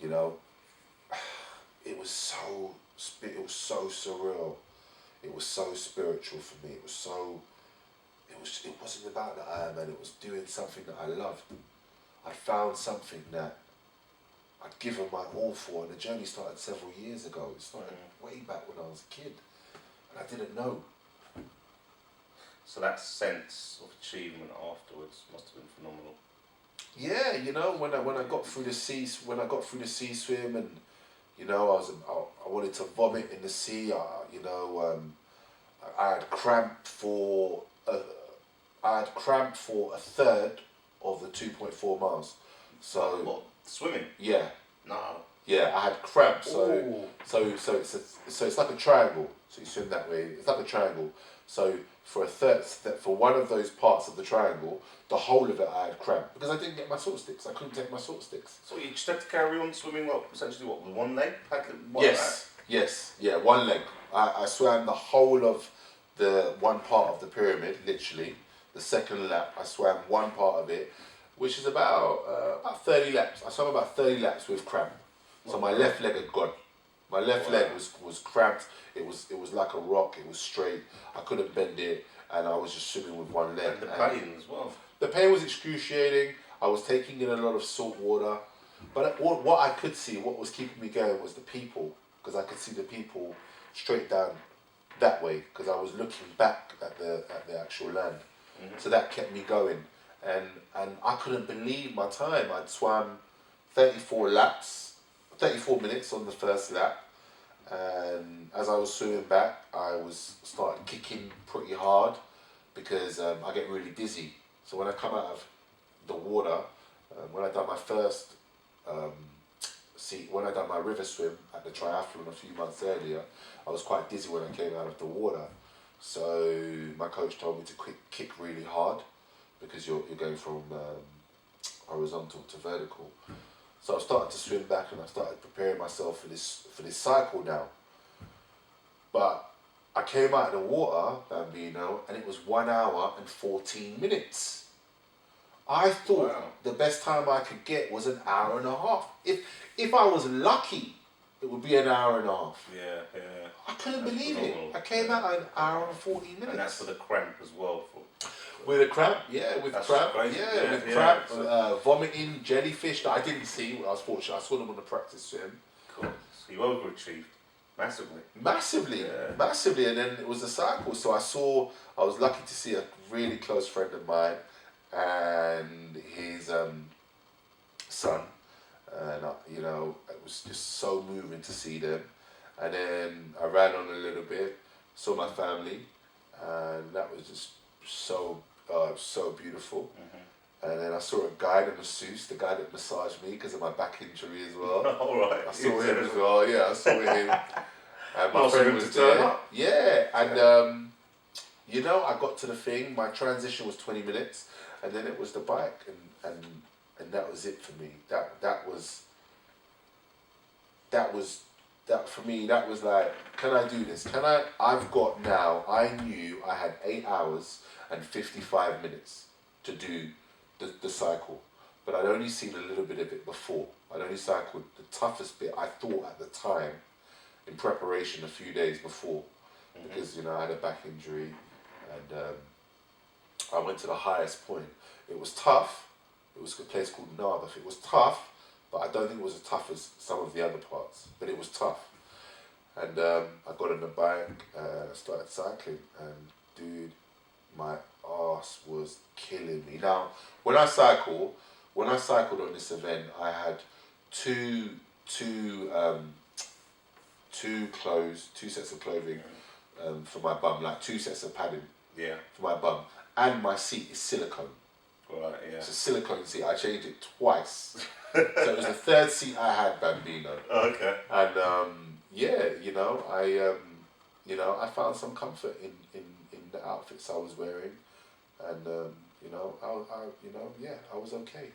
you know, it was so surreal. It was so spiritual for me. It wasn't about the Ironman. It was doing something that I loved. I found something that I'd given my all for, and the journey started several years ago. It started way back when I was a kid. I didn't know. So that sense of achievement afterwards must have been phenomenal. Yeah, you know, when I got through the sea swim, and you know, I wanted to vomit in the sea. I had cramp for a third of the 2.4 miles. So what, swimming? Yeah. No. Yeah, I had cramp. So it's like a triangle. So you swim that way. It's like a triangle. So for one of those parts of the triangle, the whole of it I had cramp because I didn't get my salt sticks. I couldn't take my salt sticks. So you just had to carry on swimming, essentially with one leg? Yes, one leg. I swam the whole of the one part of the pyramid, literally. The second lap, I swam one part of it, which is about 30 laps. I swam about 30 laps with cramp. So my left leg had gone. My left leg was cramped. It was like a rock. It was straight. I couldn't bend it, and I was just swimming with one leg. And the pain as well. The pain was excruciating. I was taking in a lot of salt water, but what I could see, what was keeping me going, was the people, because I could see the people straight down that way, because I was looking back at the actual land. Mm-hmm. So that kept me going, and I couldn't believe my time. I'd swam 34 minutes on the first lap, and as I was swimming back, I was started kicking pretty hard because I get really dizzy. So when I come out of the water, when I done my first when I done my river swim at the triathlon a few months earlier, I was quite dizzy when I came out of the water. So my coach told me to kick really hard because you're going from horizontal to vertical. So I started to swim back and I started preparing myself for this cycle now. But I came out of the water, Bambino, and it was 1 hour and 14 minutes. I thought the best time I could get was an hour and a half. If I was lucky, it would be an hour and a half. Yeah. I couldn't believe it. I came out an hour and 14 minutes. And that's for the cramp as well. With a cramp, with cramp, cramp, vomiting, jellyfish that I didn't see. I was fortunate. I saw them on the practice swim. Cool. So you overachieved massively. Massively, and then it was a cycle. So I was lucky to see a really close friend of mine and his son, and it was just so moving to see them. And then I ran on a little bit, saw my family, and that was just so beautiful. Mm-hmm. And then I saw a guy in a masseuse, the guy that massaged me because of my back injury as well. All right. I saw him as well. Yeah, I saw him. And my friend was there. Yeah, and I got to the thing. My transition was 20 minutes, and then it was the bike, and that was it for me. That for me, that was like, can I do this? I knew I had 8 hours and 55 minutes to do the cycle. But I'd only seen a little bit of it before. I'd only cycled the toughest bit, I thought at the time, in preparation a few days before. Mm-hmm. Because, I had a back injury and I went to the highest point. It was tough. It was a place called Narberth. It was tough, but I don't think it was as tough as some of the other parts. But it was tough. And I got on the bike, started cycling, and dude, my ass was killing me. Now, when I cycled on this event, I had two sets of clothing for my bum, like 2 sets of padding for my bum, and my seat is silicone. Right, yeah. It's a silicone seat. I changed it twice. So it was the third seat I had, Bambino. Oh, okay. And I found some comfort in the outfits I was wearing, and I was okay.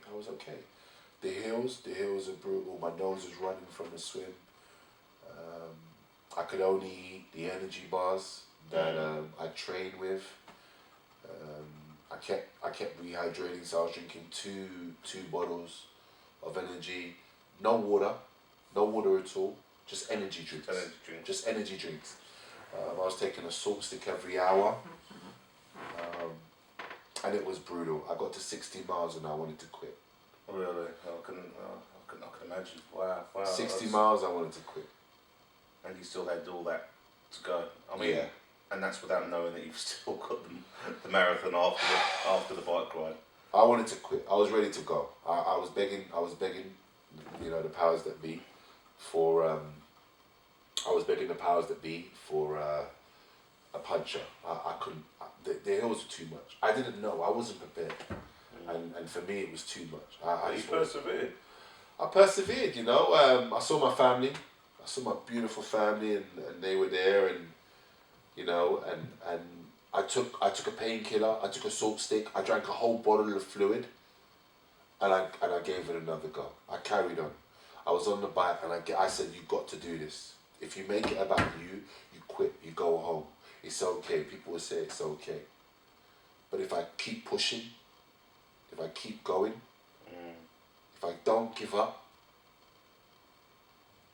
The hills are brutal. My nose was running from the swim. I could only eat the energy bars that I trained with. I kept rehydrating, so I was drinking two bottles of energy, no water at all, just energy drinks. Just energy drinks. I was taking a salt stick every hour, and it was brutal. I got to 60 miles and I wanted to quit. Really? I can imagine. Wow. 60 miles, I wanted to quit. And you still had all that to go. I mean, and that's without knowing that you've still got the marathon after the bike ride. I wanted to quit. I was ready to go. I was begging, the powers that be for. I was begging the powers that be for a puncher. I couldn't. The hills were too much. I didn't know. I wasn't prepared, and for me it was too much. I persevered. I persevered. I saw my family. I saw my beautiful family, and they were there, and I took a painkiller, I took a salt stick, I drank a whole bottle of fluid, and I gave it another go. I carried on. I was on the bike, and I said, "You've got to do this. If you make it about you, you quit, you go home. It's okay." People will say it's okay, but if I keep pushing, if I keep going, if I don't give up,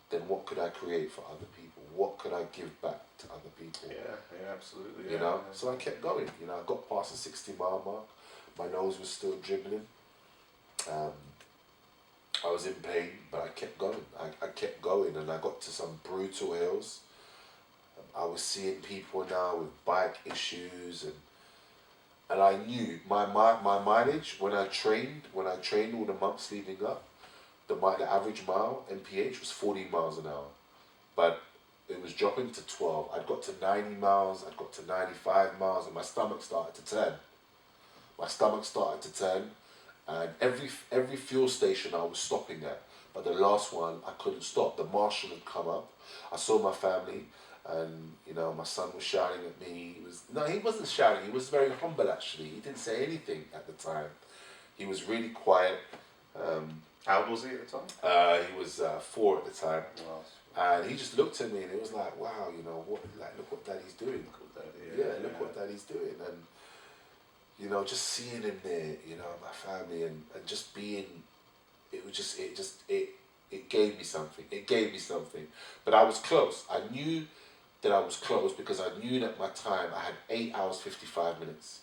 then what could I create for other people? What could I give back to other people? Yeah, absolutely. You know, so I kept going. You know, I got past the 60-mile mark. My nose was still dribbling. I was in pain, but I kept going. I kept going, and I got to some brutal hills. I was seeing people now with bike issues, and I knew my mileage when I trained all the months leading up. The average mile MPH was 40 miles an hour, but it was dropping to 12. I'd got to 90 miles, I'd got to 95 miles, and my stomach started to turn. And every fuel station I was stopping at, but the last one I couldn't stop. The marshal had come up. I saw my family, and you know, my son was shouting at me. He wasn't shouting. He was very humble actually. He didn't say anything at the time. He was really quiet. How old was he at the time? He was 4 at the time. Wow. And he just looked at me, and it was like, wow, you know, look what Daddy's doing. Look what Daddy's doing. And you know, just seeing him there, you know, my family, and just being, it gave me something. It gave me something. But I was close. I knew that I was close because I knew that my time, I had 8 hours, 55 minutes.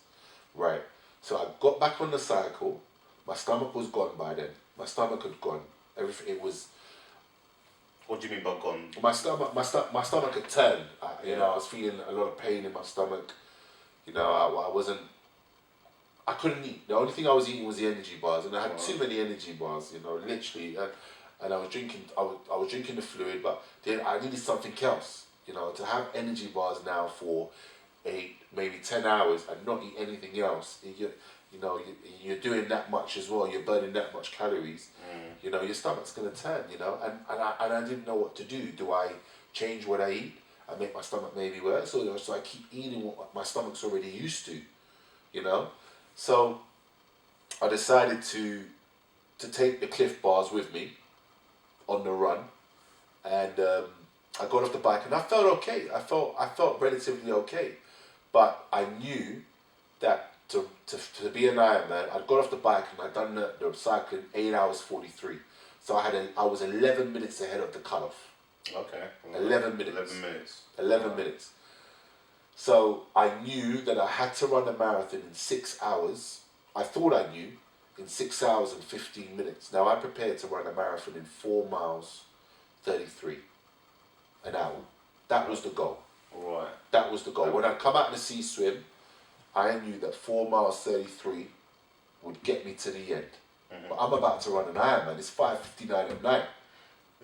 Right. So I got back on the cycle. My stomach was gone by then. My stomach had gone. Everything, it was. What do you mean by gone? My stomach had turned. You know, I was feeling a lot of pain in my stomach. You know, I couldn't eat. The only thing I was eating was the energy bars, and I had too many energy bars. You know, literally, and I was drinking. I was drinking the fluid, but then I needed something else. You know, to have energy bars now for 8, maybe 10 hours and not eat anything else. You're doing that much as well. You're burning that much calories. You know, your stomach's gonna turn. You know, and I didn't know what to do. Do I change what I eat and make my stomach maybe worse, or so I keep eating what my stomach's already used to? You know. So I decided to take the Cliff Bars with me on the run, and I got off the bike, and I felt okay. I felt relatively okay, but I knew that to be an Ironman, I'd got off the bike and I'd done the cycling 8 hours 43. So I was 11 minutes ahead of the cutoff. Okay. 11 minutes. 11 minutes. 11 minutes. So I knew that I had to run a marathon in 6 hours. I thought I knew in 6 hours and 15 minutes. Now I prepared to run a marathon in 4 miles 33 an hour. That was the goal. Right. That was the goal. When I come out of the sea swim, I knew that 4 miles 33 would get me to the end. But I'm about to run an Ironman. It's 5:59 at night.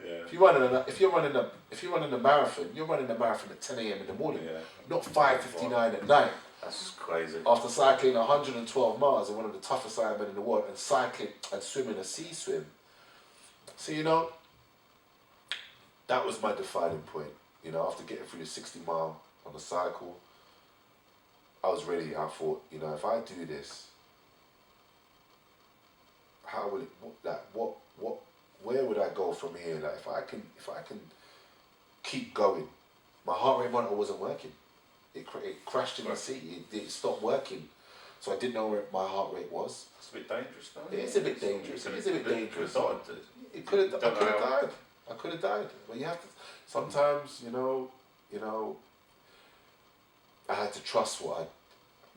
Yeah. If you're running a marathon, you're running a marathon at 10 a.m. in the morning, not 5:59 at night. That's just crazy. After cycling 112 miles in one of the toughest Ironman in the world, and cycling and swimming a sea swim. So you know, that was my defining point. You know, after getting through the 60 mile on the cycle, I was ready. I thought, you know, if I do this, how will it? Where would I go from here? Like, if I can keep going, my heart rate monitor wasn't working. It crashed in the sea. It stopped working, so I didn't know where my heart rate was. It's a bit dangerous, though. It is a bit dangerous. It is a bit dangerous. I could have died. I could have died. But you have to. Sometimes, you know, I had to trust how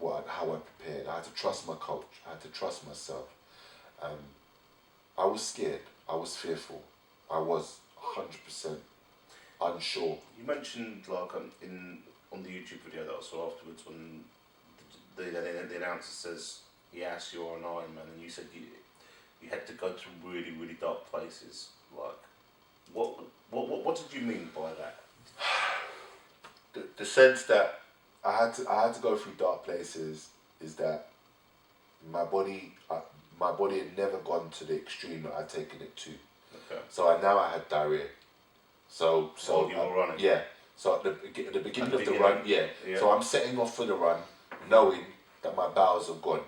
I prepared. I had to trust my coach. I had to trust myself. I was scared. I was fearful. I was 100% unsure. You mentioned like on the YouTube video that I saw afterwards when the announcer says, "Yes, you're an Ironman," and you said you had to go to really, really dark places. Like, what did you mean by that? The sense that I had to go through dark places is that my body had never gone to the extreme that I'd taken it to. Okay. So I had diarrhea. So while you were running. Yeah. So at the beginning of the run, yeah. So I'm setting off for the run, knowing that my bowels have gone.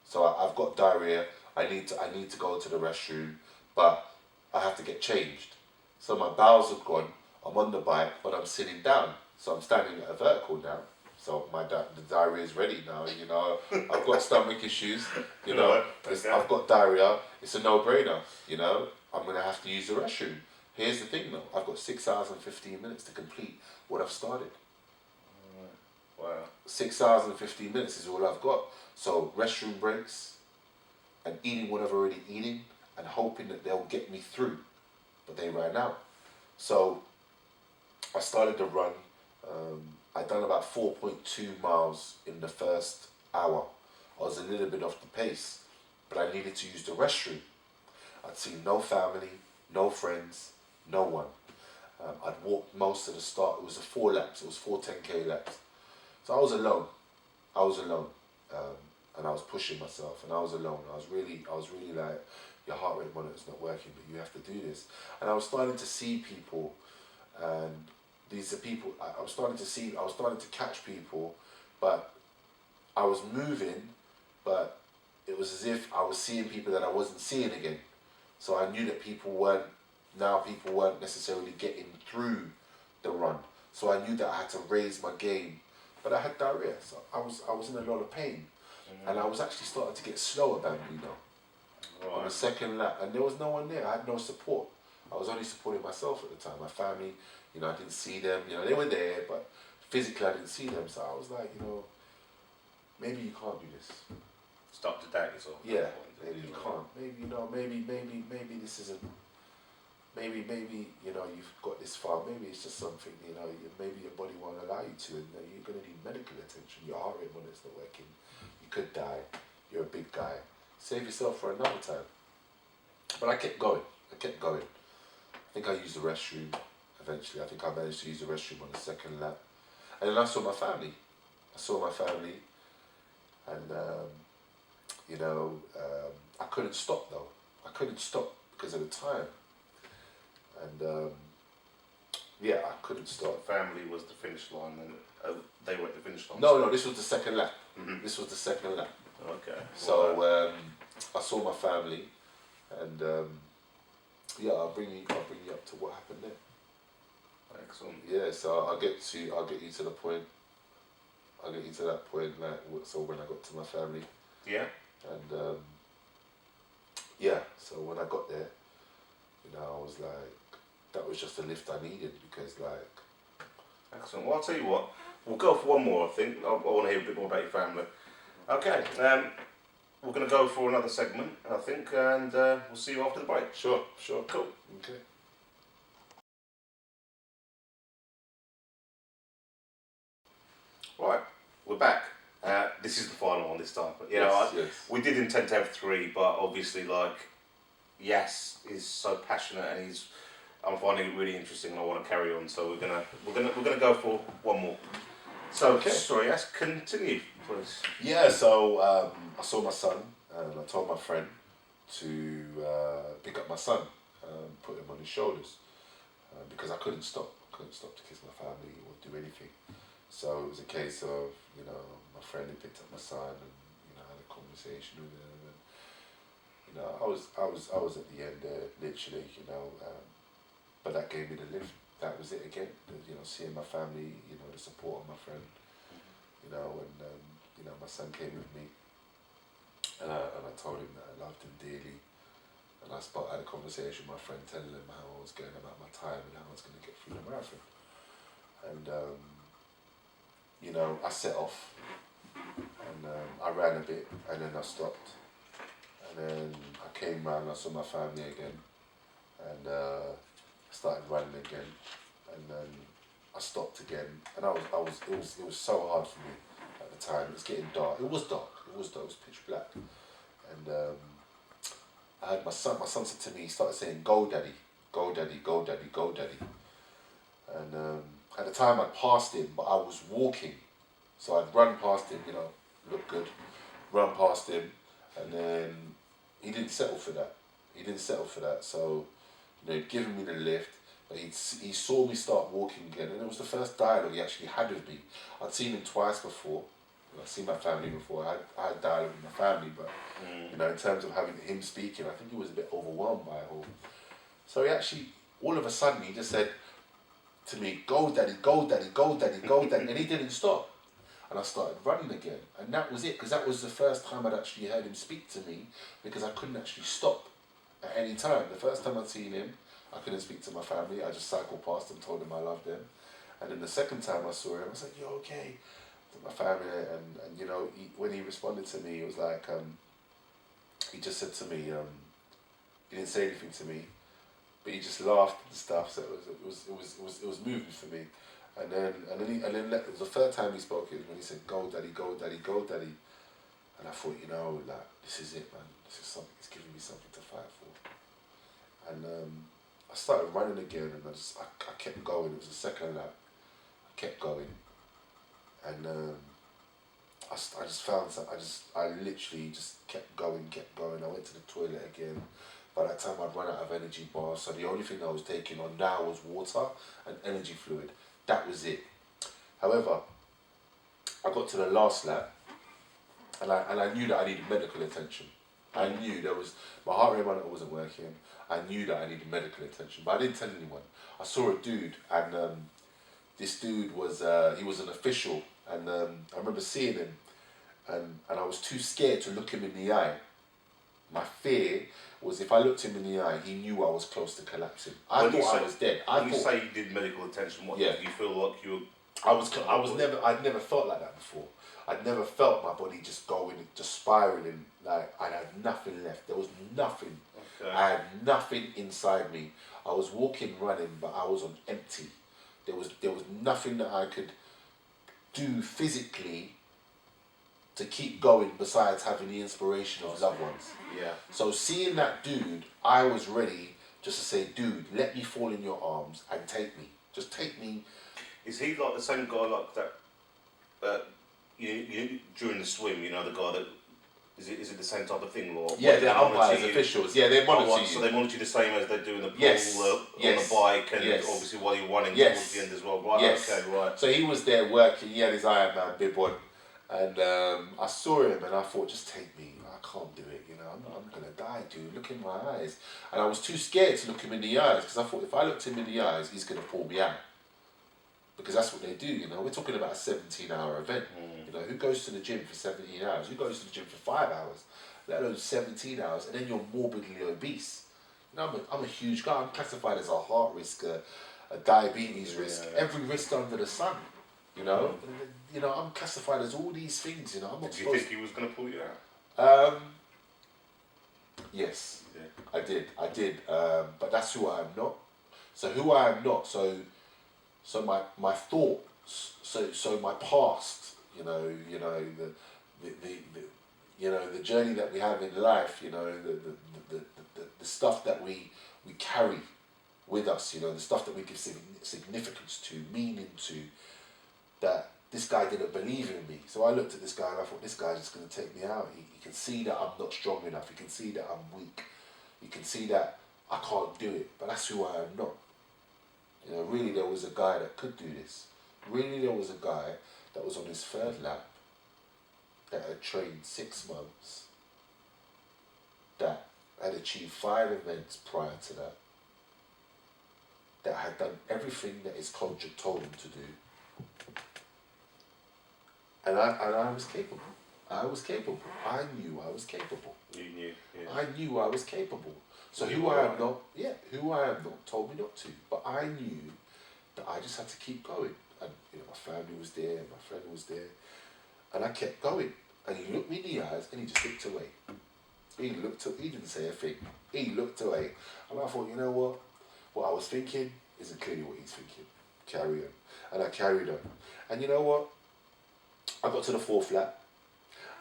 So I've got diarrhea. I need to go to the restroom, but I have to get changed. So my bowels have gone. I'm on the bike, but I'm sitting down. So I'm standing at a vertical now. So the diarrhea is ready now. You know, I've got stomach issues. You know, I've got diarrhea. It's a no-brainer. You know, I'm gonna have to use the restroom. Here's the thing, though. I've got 6 hours and 15 minutes to complete what I've started. Wow. 6 hours and 15 minutes is all I've got. So restroom breaks and eating what I've already eaten and hoping that they'll get me through. But they ran out. So I started the run. I'd done about 4.2 miles in the first hour. I was a little bit off the pace, but I needed to use the restroom. I'd seen no family, no friends, no one. I'd walked most of the start. It was 4 laps. It was 4 10K laps. So I was alone. And I was pushing myself, and I was alone. I was really like, your heart rate monitor's not working, but you have to do this. And I was starting to see people, and these are people, I was starting to catch people, but I was moving, but it was as if I was seeing people that I wasn't seeing again. So I knew that people weren't necessarily getting through the run. So I knew that I had to raise my game, but I had diarrhea, so I was in a lot of pain. And I was actually starting to get slower, Bambino. Right. On the second lap, and there was no one there. I had no support. I was only supporting myself at the time. My family, you know, I didn't see them. You know, they were there, but physically I didn't see them. So I was like, you know, maybe you can't do this. Start to doubt yourself. Yeah, maybe you can't. Maybe, you know, maybe this isn't. Maybe, you know, you've got this far. Maybe it's just something, you know, maybe your body won't allow you to, and you're going to need medical attention. Your heart rate monitor's not working. You could die. You're a big guy. Save yourself for another time. But I kept going. I think I used the restroom eventually. I think I managed to use the restroom on the second lap. And then I saw my family. And, you know, I couldn't stop though. I couldn't stop because of the time. And yeah, I couldn't stop. Family was the finish line, and they were at the finish line. No, this was the second lap. Mm-hmm. This was the second lap. Okay. So I saw my family, and yeah, I'll bring you up to what happened there. Excellent. Yeah, so I'll get you to the point. I'll get you to that point, like, so when I got to my family. Yeah. And yeah, so when I got there, you know, I was like, that was just the lift I needed, because like. Excellent. Well, I'll tell you what, we'll go for one more, I think. I want to hear a bit more about your family. Okay, we're going to go for another segment, I think, and we'll see you after the break. Sure. Cool. Okay. Right, we're back. This is the final one this time, but you know, we did intend to have 3, but obviously, like, Yas is so passionate, and I'm finding it really interesting, and I want to carry on. So we're gonna go for one more. So, okay. Sorry, Yas, continue, please. Yeah. So I saw my son, and I told my friend to pick up my son, put him on his shoulders, because I couldn't stop to kiss my family or do anything. So it was a case of, you know, my friend had picked up my son, and you know, had a conversation with him, and you know, I was at the end there, literally, you know, but that gave me the lift. That was it again, you know, seeing my family, you know, the support of my friend, you know, and you know, my son came with me, and I told him that I loved him dearly, and I had a conversation with my friend, telling him how I was going about my time and how I was going to get through the marathon, and you know, I set off, and I ran a bit, and then I stopped. And then I came round, I saw my family again, and I started running again, and then I stopped again, and it was so hard for me at the time. It was getting dark. It was dark. It was pitch black, and I had my son said to me, he started saying, "Go, daddy, go, daddy, go, daddy, go, daddy," and at the time I'd passed him, but I was walking, so I'd run past him, you know, look good, run past him, and then he didn't settle for that. So, you know, he'd given me the lift, but he saw me start walking again, and it was the first dialogue he actually had with me. I'd seen him twice before, I've seen my family before. I had dialogue with my family, but you know, in terms of having him speaking, I think he was a bit overwhelmed by it all. So he actually, all of a sudden, he just said to me, "Go, daddy, go, daddy, go, daddy, go, daddy," and he didn't stop. And I started running again, and that was it, because that was the first time I'd actually heard him speak to me, because I couldn't actually stop at any time. The first time I'd seen him, I couldn't speak to my family. I just cycled past them, told them I loved them. And then the second time I saw him, I was like, "You okay?" To my family, and you know, when he responded to me, it was like, he just said to me, he didn't say anything to me, but he just laughed and stuff. So it was moving for me. And then it was the third time he spoke. It was when he said, "Go, daddy, go, daddy, go, daddy." And I thought, you know, like, this is it, man. This is something. It's giving me something to fight for. And I started running again, and I kept going. It was the second lap. I kept going, and I just found that I literally just kept going. I went to the toilet again. By that time, I'd run out of energy bars, so the only thing I was taking on now was water and energy fluid. That was it. However, I got to the last lap, and I knew that I needed medical attention. I knew my heart rate monitor wasn't working. I knew that I needed medical attention, but I didn't tell anyone. I saw a dude, and this dude he was an official, and I remember seeing him, and I was too scared to look him in the eye. My fear was if I looked him in the eye, he knew I was close to collapsing. I thought I was dead. When you say you did medical attention, what did you feel like you were... I'd never felt like that before. I'd never felt my body just going, just spiraling, like I had nothing left. There was nothing. Okay. I had nothing inside me. I was walking, running, but I was on empty. There was nothing that I could do physically to keep going besides having the inspiration of loved ones. Yeah. So seeing that dude, I was ready just to say, "Dude, let me fall in your arms and take me. Just take me." Is he like the same guy like that? You during the swim, you know, the guy that is it the same type of thing, or yeah, they're umpires, officials. Yeah, they monitor you. So they monitor you the same as they do in the pool, yes. on the bike, and obviously while you're running towards the end as well. Right. Yes. Okay. Right. So he was there working. He had his Ironman bib on, and I saw him, and I thought, "Just take me. I can't do it. You know, I'm gonna die, dude. Look in my eyes." And I was too scared to look him in the eyes, because I thought if I looked him in the eyes, he's gonna pull me out. Because that's what they do, you know. We're talking about a 17-hour event. You know, who goes to the gym for 17 hours? Who goes to the gym for 5 hours? Let alone 17 hours, and then you're morbidly obese. You know, I'm a huge guy. I'm classified as a heart risk, a diabetes risk, every risk under the sun. You know, you know, I'm classified as all these things. You know, I'm not. Did you think he was going to pull you out? Yes, yeah. I did. But that's who I am not. So who I am not. So my thoughts. So my past. You know the journey that we have in life. You know the stuff that we carry with us. You know, the stuff that we give significance to, meaning to. That this guy didn't believe in me. So I looked at this guy and I thought, this guy's just going to take me out. He can see that I'm not strong enough. He can see that I'm weak. He can see that I can't do it. But that's who I am not. You know, really there was a guy that could do this. Really there was a guy that was on his third lap, that had trained 6 months, that had achieved 5 events prior to that had done everything that his coach had told him to do. And I was capable. I was capable. I knew I was capable. You knew. Yeah. I knew I was capable. So who I am not told me not to. But I knew that I just had to keep going. And you know, my family was there, my friend was there, and I kept going. And he looked me in the eyes, and he just looked away. He didn't say a thing. He looked away, and I thought, you know what? What I was thinking isn't clearly what he's thinking. Carry on, and I carried on. And you know what? I got to the 4th lap,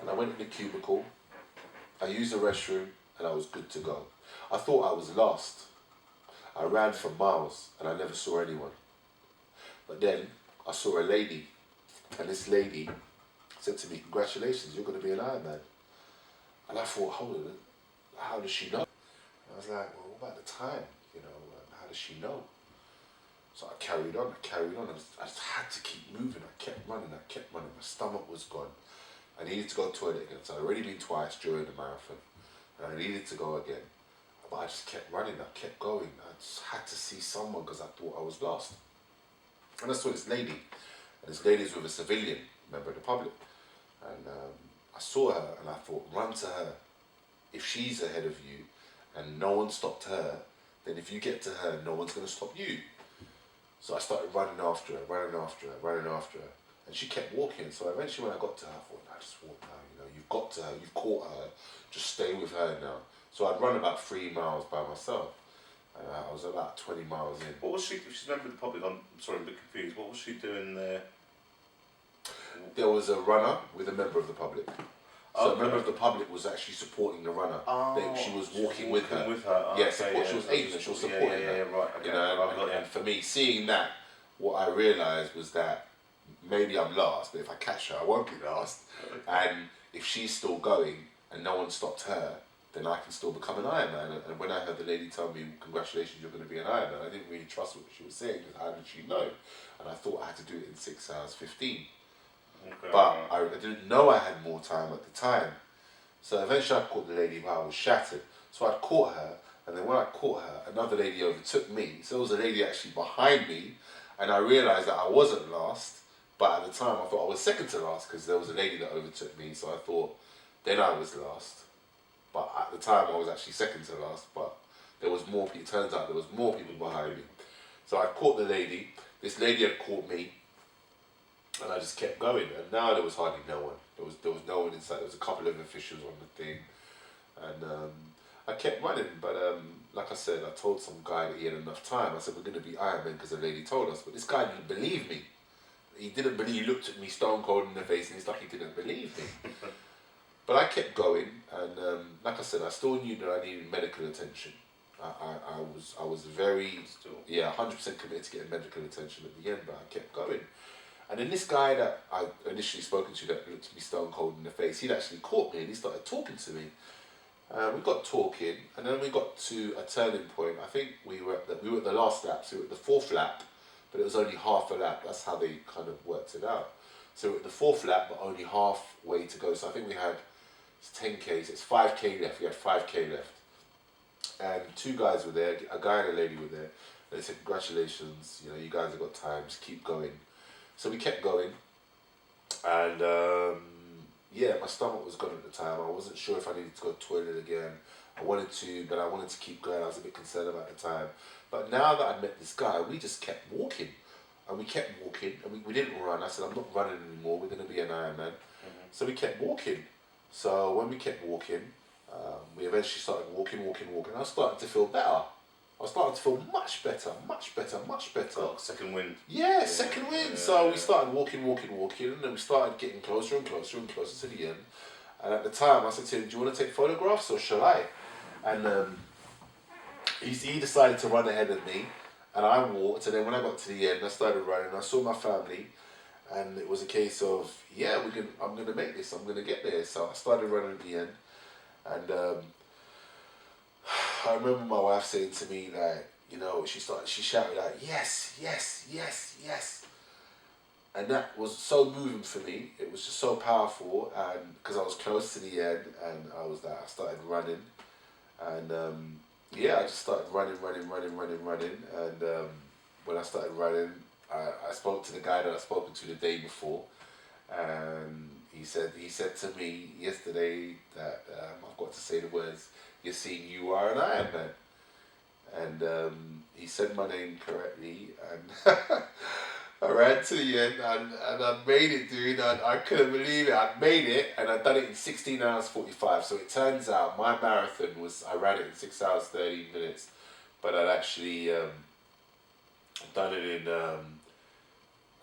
and I went in the cubicle, I used the restroom, and I was good to go. I thought I was lost. I ran for miles, and I never saw anyone. But then, I saw a lady, and this lady said to me, "Congratulations, you're going to be an Ironman." And I thought, hold on, how does she know? And I was like, well, what about the time? You know, how does she know? So I carried on. I just had to keep moving. I kept running. My stomach was gone. I needed to go to the toilet again. So I'd already been twice during the marathon. And I needed to go again. But I just kept running, I kept going. I just had to see someone because I thought I was lost. And I saw this lady. And this lady was with a civilian member of the public. And I saw her and I thought, run to her. If she's ahead of you and no one stopped her, then if you get to her, no one's going to stop you. So I started running after her. And she kept walking. So eventually when I got to her, I thought, I just walk now. You know, you've got to her, you've caught her. Just stay with her now. So I'd run about 3 miles by myself. And I was about 20 miles in. What was she, if she's a member of the public, I'm sorry, I'm a bit confused. What was she doing there? There was a runner with a member of the public. So a member of the public was actually supporting the runner. She was walking with her. She was aiding her, she was supporting her. Yeah, right. Okay. You know, and for me, seeing that, what I realised was that maybe I'm last, but if I catch her, I won't be last. And if she's still going and no one stopped her, then I can still become an Ironman. And when I heard the lady tell me, congratulations, you're going to be an Ironman, I didn't really trust what she was saying, because how did she know? And I thought I had to do it in 6 hours 15. Okay. But I didn't know I had more time at the time. So eventually I caught the lady, but I was shattered. So I caught her, and then when I caught her, another lady overtook me. So there was a lady actually behind me, and I realised that I wasn't last, but at the time I thought I was second to last, because there was a lady that overtook me, so I thought then I was last. But at the time I was actually second to last, but there was more people, turns out there was more people behind me. So I caught the lady, this lady had caught me, and I just kept going, and now there was hardly no one. There was no one inside. There was a couple of officials on the thing, and I kept running. But like I said, I told some guy that he had enough time. I said, we're going to be Ironman because the lady told us. But this guy didn't believe me. He didn't believe. He looked at me stone cold in the face, and it's like he didn't believe me. But I kept going, and like I said, I still knew that I needed medical attention. I was very 100% committed to getting medical attention at the end, but I kept going. And then this guy that I initially spoken to that looked at me stone cold in the face, he'd actually caught me and he started talking to me. We got talking, and then we got to a turning point. I think we were at the last lap, so we were at the fourth lap, but it was only half a lap. That's how they kind of worked it out. So we were at the fourth lap, but only halfway to go. So I think we had 10K, it's 5K left. We had 5K left. And 2 guys were there, a guy and a lady were there. And they said, congratulations, you know, you guys have got time, just keep going. So we kept going, and my stomach was gone at the time. I wasn't sure if I needed to go to the toilet again. I wanted to, but I wanted to keep going. I was a bit concerned about the time. But now that I met this guy, we just kept walking, and we kept walking, and we didn't run. I said, I'm not running anymore, we're going to be an Ironman. So we kept walking. So when we kept walking, we eventually started walking. I was starting to feel better. I was starting to feel much better. Oh, second wind. Yeah, second wind. So we started walking, and then we started getting closer and closer to the end. And at the time, I said to him, do you want to take photographs or shall I? And he decided to run ahead of me, and I walked. And then when I got to the end, I started running. I saw my family, and it was a case of, I'm going to make this. I'm going to get there. So I started running at the end, and I remember my wife saying to me, like, you know, she shouted out, yes. And that was so moving for me. It was just so powerful, and because I was close to the end, and I started running, and I just started running, and when I started running, I spoke to the guy that I'd spoken to the day before, and he said to me yesterday that I've got to say the words, you're seeing you are an Ironman. And he said my name correctly, and I ran to the end, and I made it, dude. I couldn't believe it. I made it, and I'd done it in 16 hours 45. So it turns out my marathon I ran it in 6 hours 13 minutes, but I'd actually done it in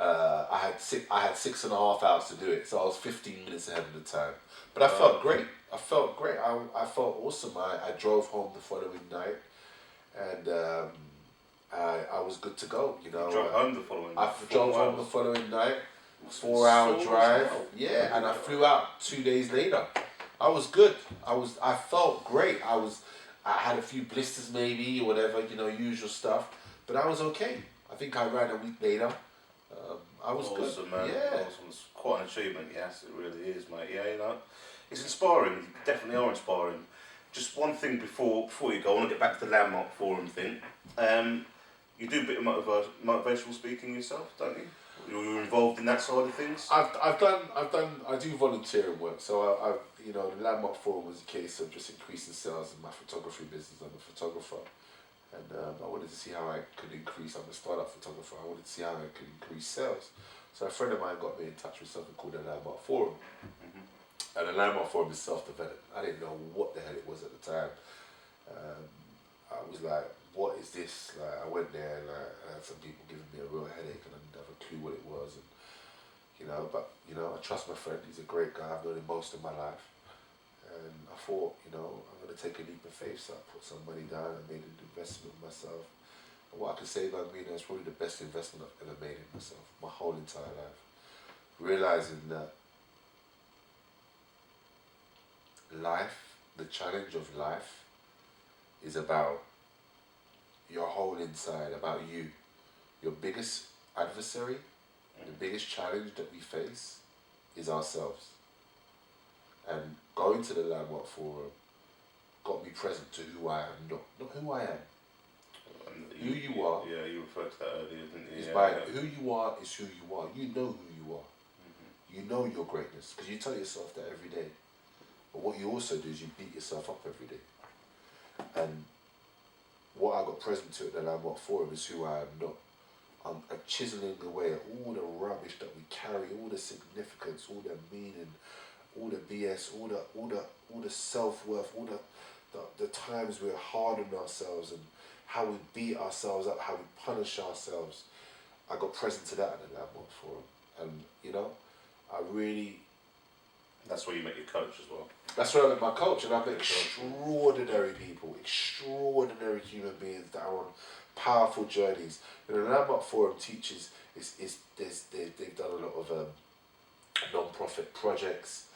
I had 6.5 hours to do it, so I was 15 minutes ahead of the time. But I felt great. I felt awesome. I drove home the following night, and I was good to go. You know, you drove home the following night. I drove home the following night, 4-hour drive. Yeah, and I flew out 2 days later. I was good. I felt great. I had a few blisters maybe or whatever, you know, usual stuff, but I was okay. I think I ran a week later. I was awesome, good. man. Yeah. Awesome. It's quite an achievement, yes, it really is, mate. Yeah, you know, it's inspiring. You definitely are inspiring. Just one thing before you go, I want to get back to the Landmark Forum thing. You do a bit of motivational speaking yourself, don't you? You're involved in that side of things. I do volunteering work. So I you know, the Landmark Forum was a case of just increasing sales in my photography business. I'm a photographer, and I wanted to see how I could increase. I'm a startup photographer. I wanted to see how I could increase sales. So a friend of mine got me in touch with something called the Landmark Forum. And the Landmark Forum is self-development. I didn't know what the hell it was at the time. I was like, what is this? Like, I went there and I had some people giving me a real headache and I didn't have a clue what it was. And, I trust my friend. He's a great guy. I've known him most of my life. And I thought, I'm going to take a leap of faith. So I put some money down and made an investment in myself. And what I can say about me now is probably the best investment I've ever made in myself, my whole entire life. Realizing that life, the challenge of life, is about your whole inside, about you. Your biggest adversary, the biggest challenge that we face is ourselves. And going to the Landmark Forum got me present to who I am, not who I am. Who you are. Yeah, you referred to that earlier, didn't you? Who you are is who you are. You know who you are. You know your greatness, because you tell yourself that every day. But what you also do is you beat yourself up every day. And what I got present to at the Landmark Forum is who I am not. I'm chiseling away at all the rubbish that we carry, all the significance, all the meaning, all the BS, all the self-worth, all the times we're hard on ourselves and how we beat ourselves up, how we punish ourselves. I got present to that at the Landmark Forum. And, I really... That's where you met your coach as well. That's where I met my coach, and I've met extraordinary people, extraordinary human beings that are on powerful journeys. The Landmark Forum teaches they've done a lot of non-profit projects.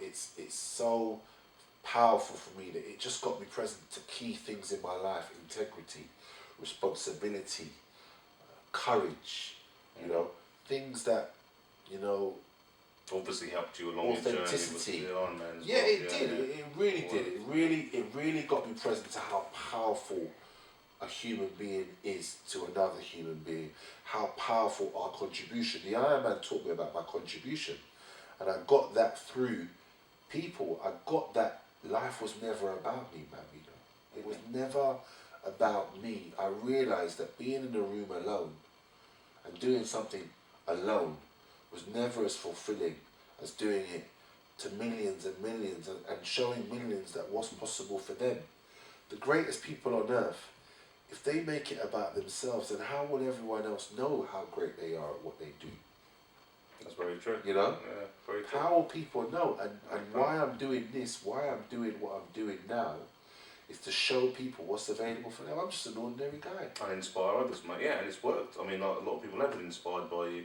It's so powerful for me that it just got me present to key things in my life: integrity, responsibility, courage. Things that obviously helped you along authenticity. Your journey with the Ironman as yeah, well. it did. It really did. It really got me present to how powerful a human being is to another human being. How powerful our contribution. The Ironman taught me about my contribution, and I got that through people. I got that life was never about me, Bambino. It was never about me. I realized that being in a room alone and doing something alone was never as fulfilling as doing it to millions and millions and showing millions that what's possible for them. The greatest people on earth, if they make it about themselves, then how will everyone else know how great they are at what they do? That's very true. Yeah, very true. How will people know? And why I'm doing this, why I'm doing what I'm doing now, is to show people what's available for them. I'm just an ordinary guy. And inspire others, mate. Yeah, and it's worked. I mean, a lot of people have been inspired by you.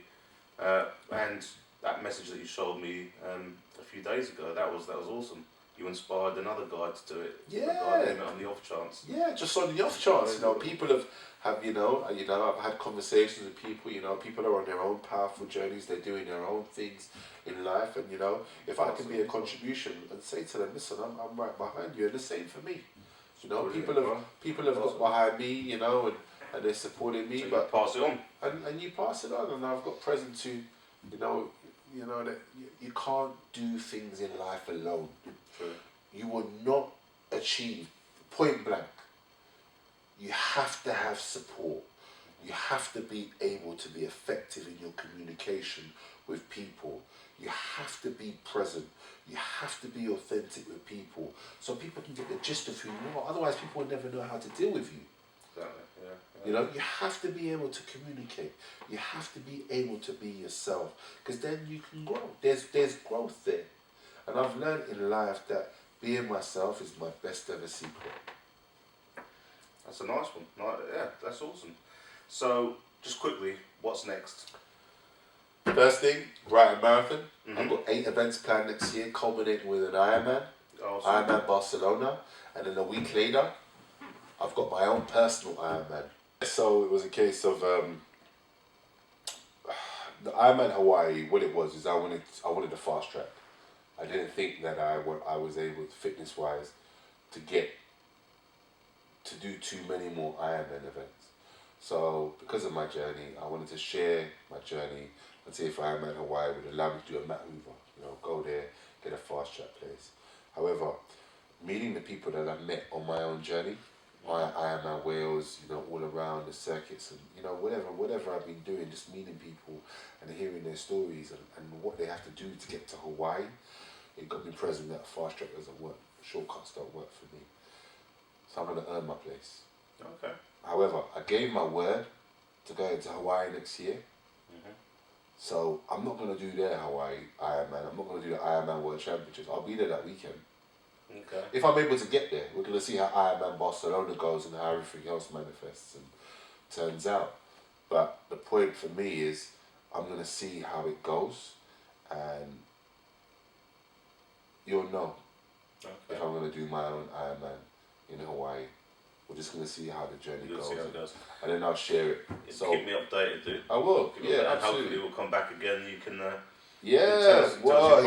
And that message that you showed me a few days ago, that was awesome. You inspired another guy to do it. Yeah. A guy that you met on the off chance. Yeah, just on the off chance. People have I've had conversations with people. People are on their own powerful journeys. They're doing their own things in life, and if I can be a contribution and say to them, listen, I'm right behind you, and the same for me. People have got behind me, and they're supporting me. So but you pass it on. And you pass it on, and I've got present to, that you can't do things in life alone. True. You will not achieve, point blank. You have to have support. You have to be able to be effective in your communication with people. You have to be present. You have to be authentic with people so people can get the gist of who you are. Otherwise, people will never know how to deal with you. Exactly. Yeah. You have to be able to communicate. You have to be able to be yourself, because then you can grow. There's growth there. And I've learned in life that being myself is my best ever secret. That's a nice one. Yeah, that's awesome. So, just quickly, what's next? First thing, write a marathon. Mm-hmm. I've got 8 events planned next year, culminating with an Ironman. Awesome. Ironman Barcelona. And then a week later, I've got my own personal Ironman. So it was a case of the Ironman Hawaii, what it was is I wanted a fast track. I didn't think that I was able, fitness wise, to do too many more Ironman events. So because of my journey, I wanted to share my journey and see if Ironman Hawaii would allow me to do a Matt Hoover. Go there, get a fast track place. However, meeting the people that I've met on my own journey, Ironman Wales, all around the circuits and, whatever I've been doing, just meeting people and hearing their stories and what they have to do to get to Hawaii, it got me present that fast track doesn't work. Shortcuts don't work for me. So I'm going to earn my place. Okay. However, I gave my word to go into Hawaii next year. Mm-hmm. So I'm not going to do their Hawaii Ironman. I'm not going to do the Ironman World Championships. I'll be there that weekend. Okay. If I'm able to get there, we're going to see how Ironman Barcelona goes and how everything else manifests and turns out. But the point for me is I'm going to see how it goes and you'll know if I'm going to do my own Ironman in Hawaii. We're just going to see how the journey goes. See how it goes. And then I'll share it. So keep me updated, dude. I will. Yeah, and absolutely. hopefully we'll come back again. You can. Yeah. Well,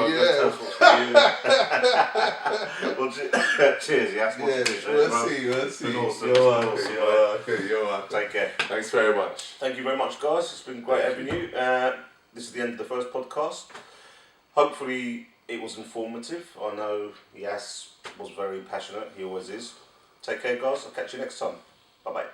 cheers, Yas. We'll see. You're welcome. Take care. Thanks very much. Thank you very much, guys. It's been great having you. This is the end of the first podcast. Hopefully it was informative. I know Yas was very passionate. He always is. Take care, guys. I'll catch you next time. Bye-bye.